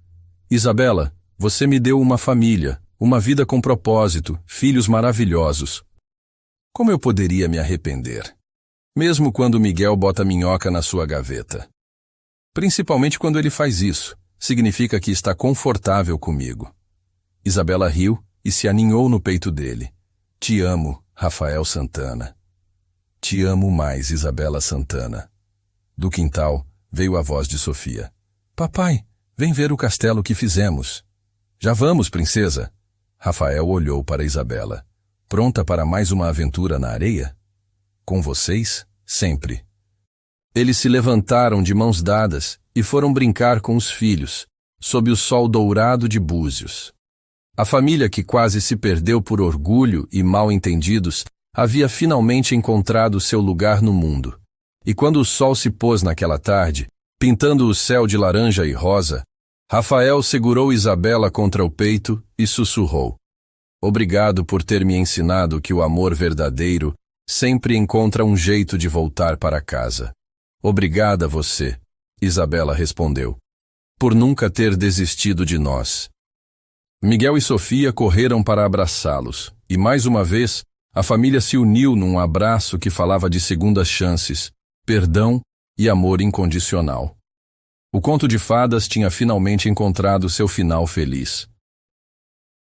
Isabela, você me deu uma família, uma vida com propósito, filhos maravilhosos. Como eu poderia me arrepender? Mesmo quando Miguel bota minhoca na sua gaveta. Principalmente quando ele faz isso, significa que está confortável comigo. Isabela riu e se aninhou no peito dele. Te amo, Rafael Santana. Te amo mais, Isabela Santana. Do quintal veio a voz de Sofia. Papai, vem ver o castelo que fizemos. Já vamos, princesa. Rafael olhou para Isabela. Pronta para mais uma aventura na areia? Com vocês, sempre. Eles se levantaram de mãos dadas e foram brincar com os filhos, sob o sol dourado de Búzios. A família que quase se perdeu por orgulho e mal-entendidos havia finalmente encontrado seu lugar no mundo. E quando o sol se pôs naquela tarde, pintando o céu de laranja e rosa, Rafael segurou Isabela contra o peito e sussurrou: "Obrigado por ter me ensinado que o amor verdadeiro sempre encontra um jeito de voltar para casa." "Obrigada você", Isabela respondeu, "por nunca ter desistido de nós." Miguel e Sofia correram para abraçá-los, e mais uma vez a família se uniu num abraço que falava de segundas chances, perdão e amor incondicional. O conto de fadas tinha finalmente encontrado seu final feliz.